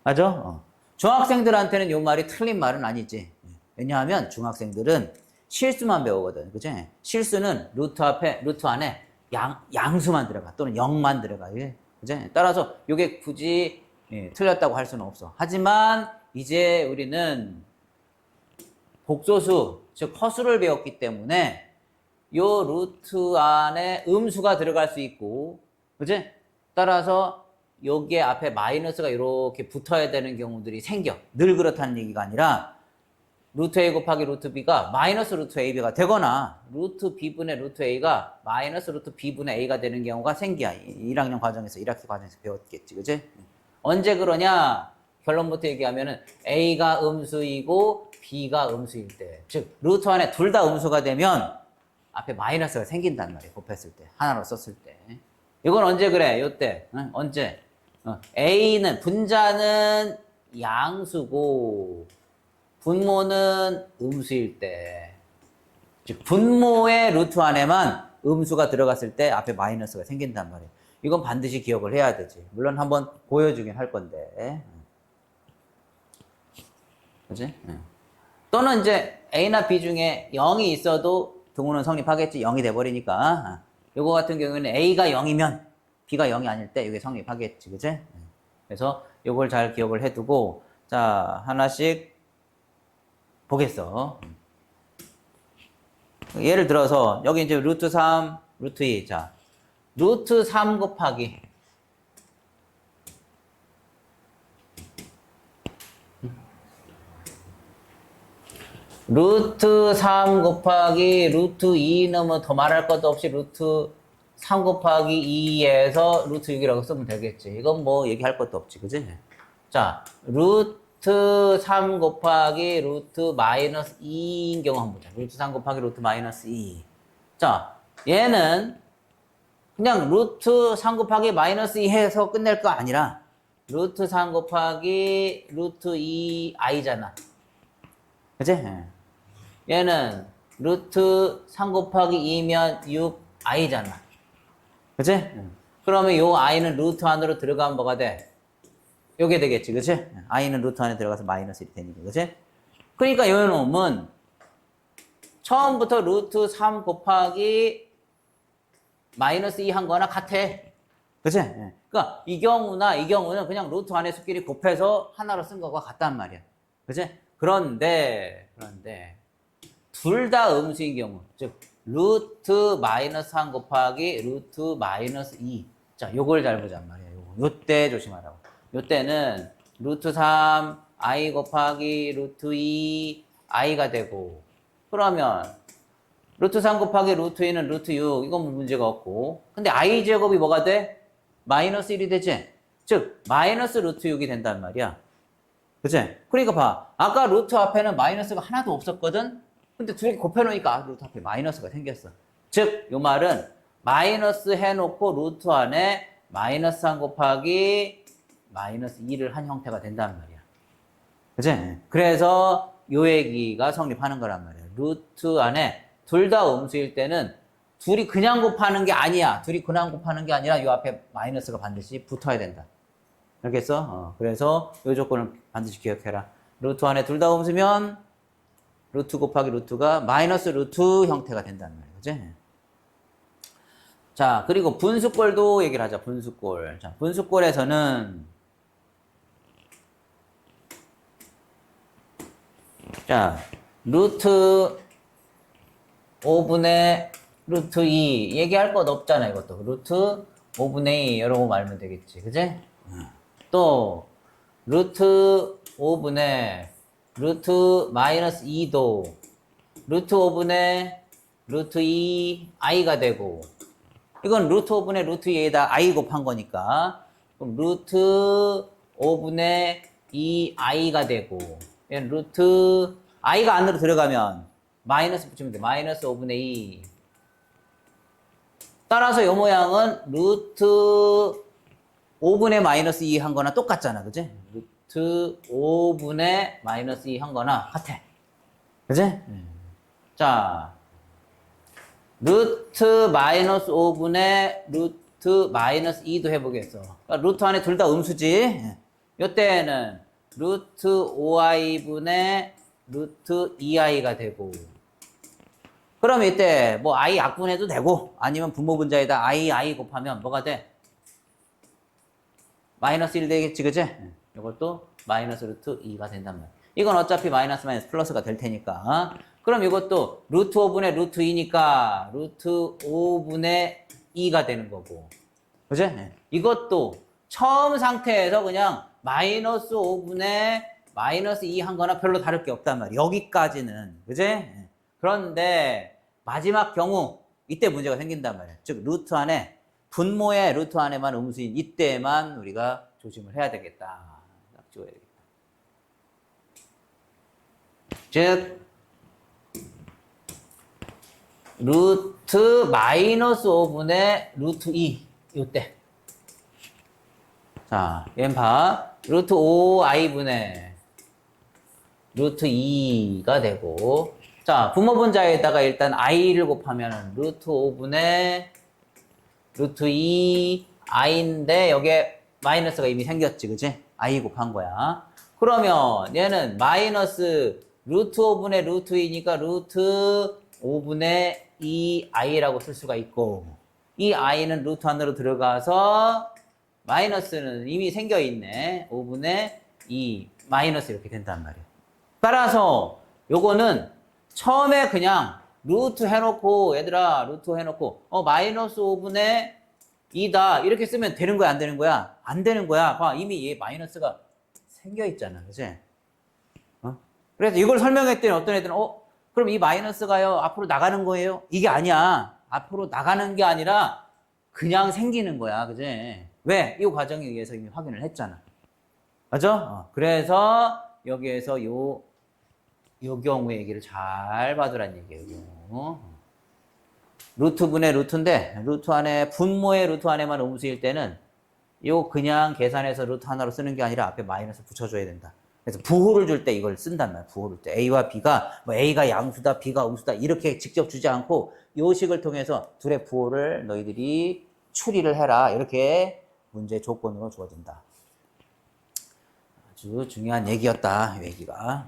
맞아? 중학생들한테는 요 말이 틀린 말은 아니지. 왜냐하면 중학생들은 실수만 배우거든. 그치? 실수는 루트 앞에, 루트 안에 양수만 들어가. 또는 0만 들어가. 그치? 따라서 이게 굳이 틀렸다고 할 수는 없어. 하지만 이제 우리는 복소수, 즉 허수를 배웠기 때문에 요 루트 안에 음수가 들어갈 수 있고, 그치? 따라서 여기에 앞에 마이너스가 이렇게 붙어야 되는 경우들이 생겨. 늘 그렇다는 얘기가 아니라 루트 A 곱하기 루트 B가 마이너스 루트 AB가 되거나 루트 B분의 루트 A가 마이너스 루트 B분의 A가 되는 경우가 생겨. 1학년 과정에서 1학기 과정에서 배웠겠지, 그치? 언제 그러냐? 결론부터 얘기하면은 A가 음수이고 B가 음수일 때, 즉 루트 안에 둘 다 음수가 되면 앞에 마이너스가 생긴단 말이에요. 곱했을 때, 하나로 썼을 때. 이건 언제 그래? 요때. 언제? A는 분자는 양수고 분모는 음수일 때, 즉 분모의 루트 안에만 음수가 들어갔을 때 앞에 마이너스가 생긴단 말이에요. 이건 반드시 기억을 해야 되지. 물론 한번 보여주긴 할 건데, 그치? 또는 이제 A나 B 중에 0이 있어도 등호는 성립하겠지. 0이 돼버리니까. 요거 같은 경우에는 A가 0이면 B가 0이 아닐 때 이게 성립하겠지, 그치? 그래서 요걸 잘 기억을 해두고, 자, 하나씩 보겠어. 예를 들어서 여기 이제 루트 3, 루트 2. 자, 루트 3 곱하기 루트 3 곱하기 루트 2 넣으면 더 말할 것도 없이 루트 3 곱하기 2에서 루트 6이라고 쓰면 되겠지. 이건 뭐 얘기할 것도 없지, 그지? 자, 루트 3 곱하기 루트 마이너스 2인 경우 한번 보자. 루트 3 곱하기 루트 마이너스 2. 자, 얘는 그냥 루트 3 곱하기 마이너스 2 해서 끝낼 거 아니라 루트 3 곱하기 루트 2i잖아. 그치? 얘는 루트 3 곱하기 2면 6i잖아. 그치? 그러면 요 i는 루트 안으로 들어가면 뭐가 돼? 요게 되겠지, 그치? i는 루트 안에 들어가서 마이너스 1이 되니까, 그치? 그러니까 요 놈은 처음부터 루트 3 곱하기 마이너스 2 한 거나 같아. 그치? 그러니까 이 경우는 그냥 루트 안에 수끼리 곱해서 하나로 쓴 거가 같단 말이야. 그치? 그런데 둘 다 음수인 경우, 즉 루트 마이너스 3 곱하기 루트 마이너스 2. 자, 요걸 잘 보잔 말이야. 요때 조심하라고. 요때는 루트 3 i 곱하기 루트 2 i가 되고, 그러면 루트 3 곱하기 루트 2는 루트 6. 이건 문제가 없고. 근데 i 제곱이 뭐가 돼? 마이너스 1이 되지? 즉 마이너스 루트 6이 된단 말이야. 그치? 그러니까 봐. 아까 루트 앞에는 마이너스가 하나도 없었거든? 근데 두 개 곱해놓으니까 루트 앞에 마이너스가 생겼어. 즉, 요 말은 마이너스 해놓고 루트 안에 마이너스 3 곱하기 마이너스 2를 한 형태가 된단 말이야. 그치? 그래서 요 얘기가 성립하는 거란 말이야. 루트 안에 둘 다 음수일 때는 둘이 그냥 곱하는 게 아니야. 둘이 그냥 곱하는 게 아니라 요 앞에 마이너스가 반드시 붙어야 된다. 알겠어? 그래서 요 조건을 반드시 기억해라. 루트 안에 둘 다 음수면 루트 곱하기 루트가 마이너스 루트 형태가 된다는 말이야. 그치? 자, 그리고 분수꼴도 얘기를 하자. 분수꼴. 자, 분수꼴에서는 자, 루트 5분의 루트 2 얘기할 것 없잖아. 이것도 루트 5분의 2 이러고 말면 되겠지. 그치? 또 루트 5분의 루트 마이너스 2도 루트 5분의 루트 2 i가 되고, 이건 루트 5분의 루트 2에다 i 곱한 거니까 그럼 루트 5분의 2 i가 되고, 얘는 루트 i가 안으로 들어가면 마이너스 붙이면 돼. 마이너스 5분의 2. 따라서 이 모양은 루트 5분의 마이너스 2 한 거나 똑같잖아. 그지? 루트 5분의 마이너스 2 한 거나 같아. 그지? 자, 루트 마이너스 5분의 루트 마이너스 2도 해보겠어. 그러니까 루트 안에 둘 다 음수지? 요때는 루트 5i분의 루트 2i가 되고, 그럼 이때 뭐 i 약분해도 되고, 아니면 분모 분자에다 i 곱하면 뭐가 돼? 마이너스 1 되겠지, 그치? 이것도 마이너스 루트 2가 된단 말이야. 이건 어차피 마이너스 플러스가 될 테니까. 그럼 이것도 루트 5분의 루트 2니까 루트 5분의 2가 되는 거고. 그치? 이것도 처음 상태에서 그냥 마이너스 5분의 마이너스 2 한 거나 별로 다를 게 없단 말이야. 여기까지는. 그치? 그런데 마지막 경우 이때 문제가 생긴단 말이야. 즉 루트 안에 분모의 루트 안에만 음수인 이때만 우리가 조심을 해야 되겠다. 딱 찍어야 되겠다. 즉 루트 마이너스 5분의 루트 2 이때. 자, 얘는 봐. 루트 5i분의 루트 2가 되고, 자, 분모분자에다가 일단 i를 곱하면 루트 5분의 루트 2 i인데 여기에 마이너스가 이미 생겼지, 그치? i 곱한 거야. 그러면 얘는 마이너스 루트 5분의 루트 2니까 루트 5분의 2i라고 쓸 수가 있고, 이 i는 루트 안으로 들어가서 마이너스는 이미 생겨 있네. 5분의 2 마이너스 이렇게 된단 말이야. 따라서 요거는 처음에 그냥 루트 해놓고, 얘들아 루트 해놓고 마이너스 5분의 2다 이렇게 쓰면 되는 거야, 안 되는 거야? 안 되는 거야. 봐, 이미 얘 마이너스가 생겨 있잖아, 그치? 그래서 이걸 설명했더니 어떤 애들은 그럼 이 마이너스가요 앞으로 나가는 거예요? 이게 아니야. 앞으로 나가는 게 아니라 그냥 생기는 거야, 그치? 왜? 이 과정에 의해서 이미 확인을 했잖아. 맞아? 그래서 여기에서 요 경우의 얘기를 잘 봐두란 얘기예요. 루트분의 루트인데 루트 안에 분모의 루트 안에만 음수일 때는 요 그냥 계산해서 루트 하나로 쓰는 게 아니라 앞에 마이너스 붙여줘야 된다. 그래서 부호를 줄 때 이걸 쓴단 말이야. 부호를 줄 때 A와 B가 뭐 A가 양수다 B가 음수다 이렇게 직접 주지 않고 요 식을 통해서 둘의 부호를 너희들이 추리를 해라. 이렇게 문제 조건으로 주어진다. 아주 중요한 얘기였다. 이 얘기가.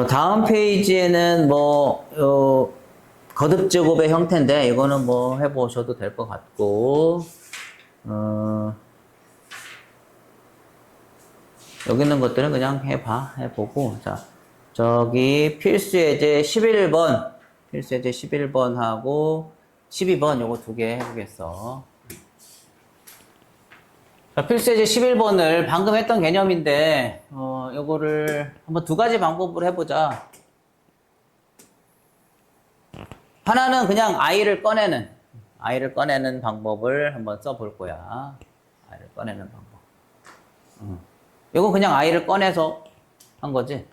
다음 페이지에는 거듭 제곱의 형태인데, 이거는 해보셔도 될 것 같고, 여기 있는 것들은 그냥 해보고, 자, 저기 필수 예제 11번하고 12번 요거 두 개 해보겠어. 자, 필수 예제 11번을 방금 했던 개념인데, 요거를 한번 두 가지 방법으로 해보자. 하나는 그냥 아이를 꺼내는 방법을 한번 써볼 거야. 아이를 꺼내는 방법. 이건 그냥 아이를 꺼내서 한 거지.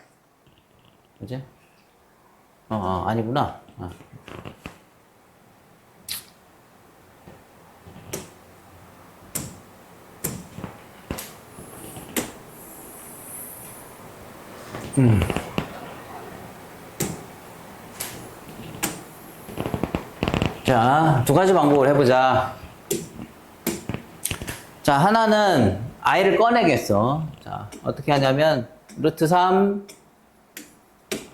그지? 아니구나. 자, 두 가지 방법을 해보자. 자, 하나는 i를 꺼내겠어. 자, 어떻게 하냐면, 루트 3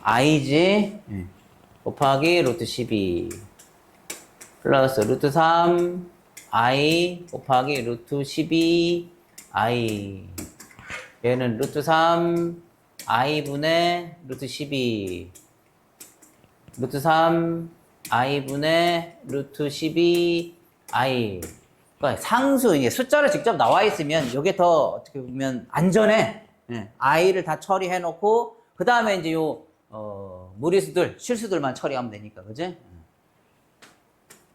i지 곱하기 루트 12 플러스 루트 3 i 곱하기 루트 12 i. 얘는 루트 3 i분의 루트 12 루트 3 i분의 루트 12 i. 그러니까 상수, 이게 숫자로 직접 나와 있으면 이게 더 어떻게 보면 안전해. i를 다 처리해 놓고 그 다음에 이제 무리수들, 실수들만 처리하면 되니까, 그지?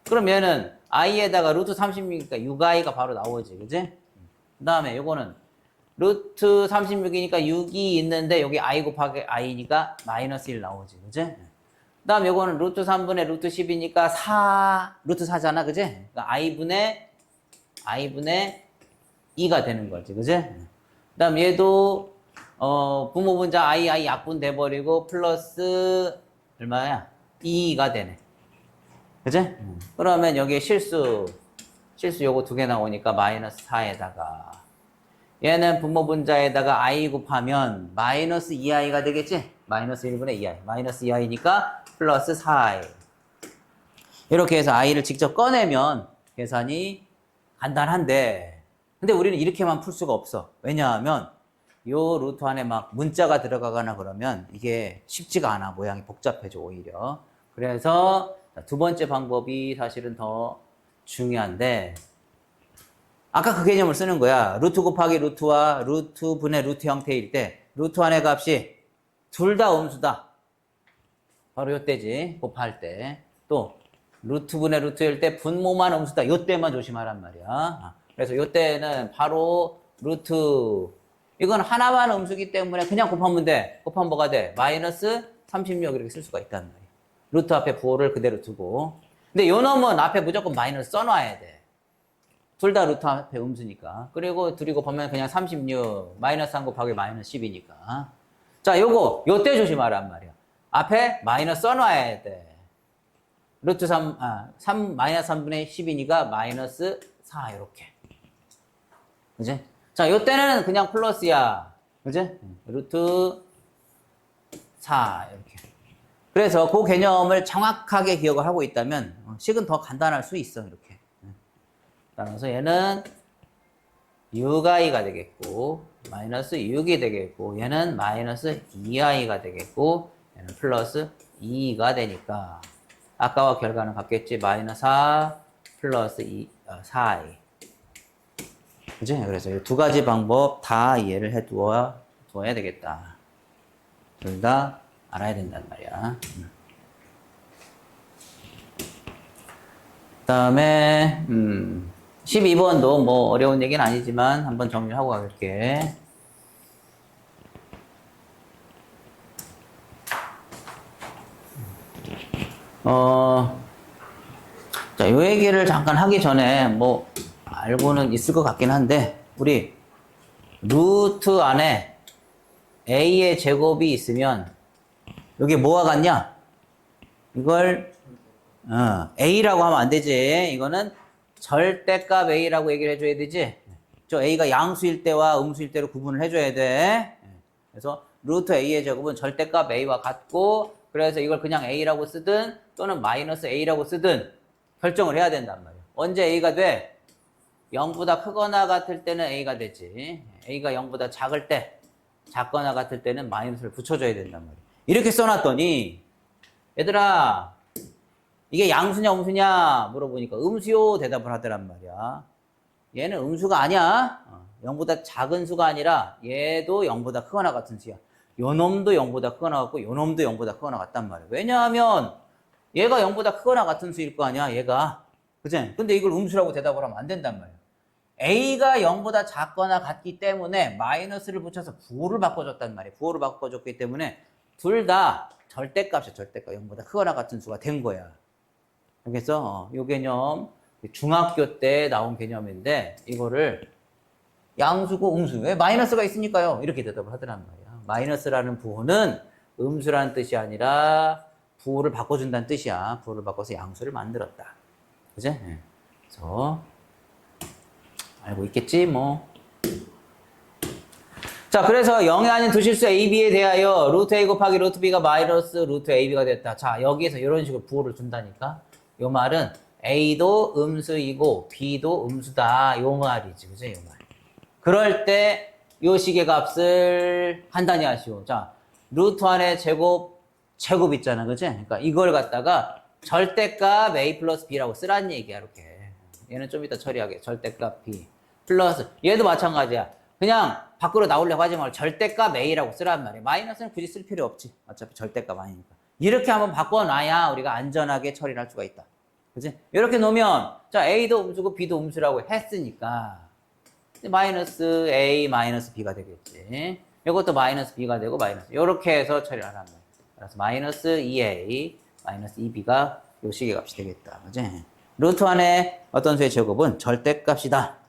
그럼 얘는 i에다가 루트 36이니까 6i가 바로 나오지, 그지? 그 다음에 요거는 루트 36이니까 6이 있는데 여기 i 곱하기 i니까 마이너스 1 나오지, 그지? 그 다음 요거는 루트 3분의 루트 10이니까 4, 루트 4잖아, 그지? 그러니까 i분의 2가 되는 거지, 그지? 그 다음 얘도 부모분자 i 약분 돼버리고 플러스 얼마야? 2가 되네, 그지? 그러면 여기에 실수 요거 두 개 나오니까 마이너스 4에다가 얘는 분모분자에다가 i 곱하면 마이너스 2i가 되겠지? 마이너스 1분의 2i. 마이너스 2i니까 플러스 4i. 이렇게 해서 i를 직접 꺼내면 계산이 간단한데, 근데 우리는 이렇게만 풀 수가 없어. 왜냐하면 요 루트 안에 막 문자가 들어가거나 그러면 이게 쉽지가 않아. 모양이 복잡해져, 오히려. 그래서 두 번째 방법이 사실은 더 중요한데, 아까 그 개념을 쓰는 거야. 루트 곱하기 루트와 루트 분의 루트 형태일 때 루트 안의 값이 둘 다 음수다. 바로 요때지. 곱할 때. 또 루트 분의 루트일 때 분모만 음수다. 요때만 조심하란 말이야. 그래서 요때는 바로 루트, 이건 하나만 음수기 때문에 그냥 곱하면 돼. 곱하면 뭐가 돼? 마이너스 36 이렇게 쓸 수가 있다는 말이야. 루트 앞에 부호를 그대로 두고. 근데 요 놈은 앞에 무조건 마이너스 써놔야 돼. 둘 다 루트 앞에 음수니까. 그리고 둘이 곱하면 그냥 36, 마이너스 3 곱하기 마이너스 10이니까. 자, 요때 조심하란 말이야. 앞에 마이너스 써놔야 돼. 루트 3, 마이너스 3분의 10이니까 마이너스 4, 이렇게. 그지? 자, 요때는 그냥 플러스야. 그지? 루트 4, 이렇게. 그래서 그 개념을 정확하게 기억을 하고 있다면, 식은 더 간단할 수 있어, 이렇게. 따라서 얘는 6i가 되겠고, 마이너스 6이 되겠고, 얘는 마이너스 2i가 되겠고, 얘는 플러스 2가 되니까, 아까와 결과는 같겠지? 마이너스 4 플러스 4i. 그지? 그래서 이 두 가지 방법 다 이해를 해 두어야 되겠다. 둘 다 알아야 된단 말이야. 그 다음에, 12번도 뭐 어려운 얘기는 아니지만 한번 정리하고 가볼게. 자, 요 얘기를 잠깐 하기 전에 뭐 알고는 있을 것 같긴 한데, 우리 루트 안에 a의 제곱이 있으면 여기 뭐가 같냐? 이걸 a라고 하면 안 되지. 이거는 절대값 a라고 얘기를 해줘야 되지. 저 a가 양수일 때와 음수일 때로 구분을 해줘야 돼. 그래서 루트 a의 제곱은 절대값 a와 같고, 그래서 이걸 그냥 a라고 쓰든 또는 마이너스 a라고 쓰든 결정을 해야 된단 말이야. 언제 a가 돼? 0보다 크거나 같을 때는 a가 되지. a가 0보다 작을 때, 작거나 같을 때는 마이너스를 붙여줘야 된단 말이야. 이렇게 써놨더니 얘들아, 이게 양수냐 음수냐 물어보니까 음수요 대답을 하더란 말이야. 얘는 음수가 아니야. 0보다 작은 수가 아니라 얘도 0보다 크거나 같은 수야. 요 놈도 0보다 크거나 같고 요 놈도 0보다 크거나 같단 말이야. 왜냐하면 얘가 0보다 크거나 같은 수일 거 아니야, 얘가. 그치? 근데 이걸 음수라고 대답을 하면 안 된단 말이야. a가 0보다 작거나 같기 때문에 마이너스를 붙여서 부호를 바꿔줬단 말이야. 부호를 바꿔줬기 때문에 둘 다 절대값이야, 절대값. 0보다 크거나 같은 수가 된 거야. 알겠어? 요 개념 중학교 때 나온 개념인데 이거를 양수고 음수, 왜 마이너스가 있으니까요, 이렇게 대답을 하더란 말이야. 마이너스라는 부호는 음수라는 뜻이 아니라 부호를 바꿔준다는 뜻이야. 부호를 바꿔서 양수를 만들었다. 그치? 그래서 알고 있겠지 뭐. 자, 그래서 0이 아닌 두 실수 a, b에 대하여 루트 a 곱하기 루트 b가 마이너스 루트 ab가 됐다. 자, 여기에서 이런 식으로 부호를 준다니까. 요 말은 a도 음수이고 b도 음수다, 요 말이지. 그죠? 요 말. 그럴 때 요 식의 값을 간단히 하시오. 자, 루트 안에 제곱 있잖아. 그치? 그러니까 이걸 갖다가 절대값 a 플러스 b라고 쓰라는 얘기야. 이렇게. 얘는 좀 이따 처리하게. 절대값 b 플러스, 얘도 마찬가지야. 그냥 밖으로 나오려고 하지 말고 절대값 a라고 쓰란 말이야. 마이너스는 굳이 쓸 필요 없지. 어차피 절대값 아니니까. 이렇게 한번 바꿔놔야 우리가 안전하게 처리를 할 수가 있다. 그치? 이렇게 놓으면, 자, a도 음수고 b도 음수라고 했으니까 마이너스 a 마이너스 b가 되겠지. 이것도 마이너스 b가 되고 마이너스, 이렇게 해서 처리를 하란 말이야. 그래서 마이너스 2a 마이너스 2b가 요 식의 값이 되겠다. 그치? 루트 안에 어떤 수의 제곱은 절대값이다.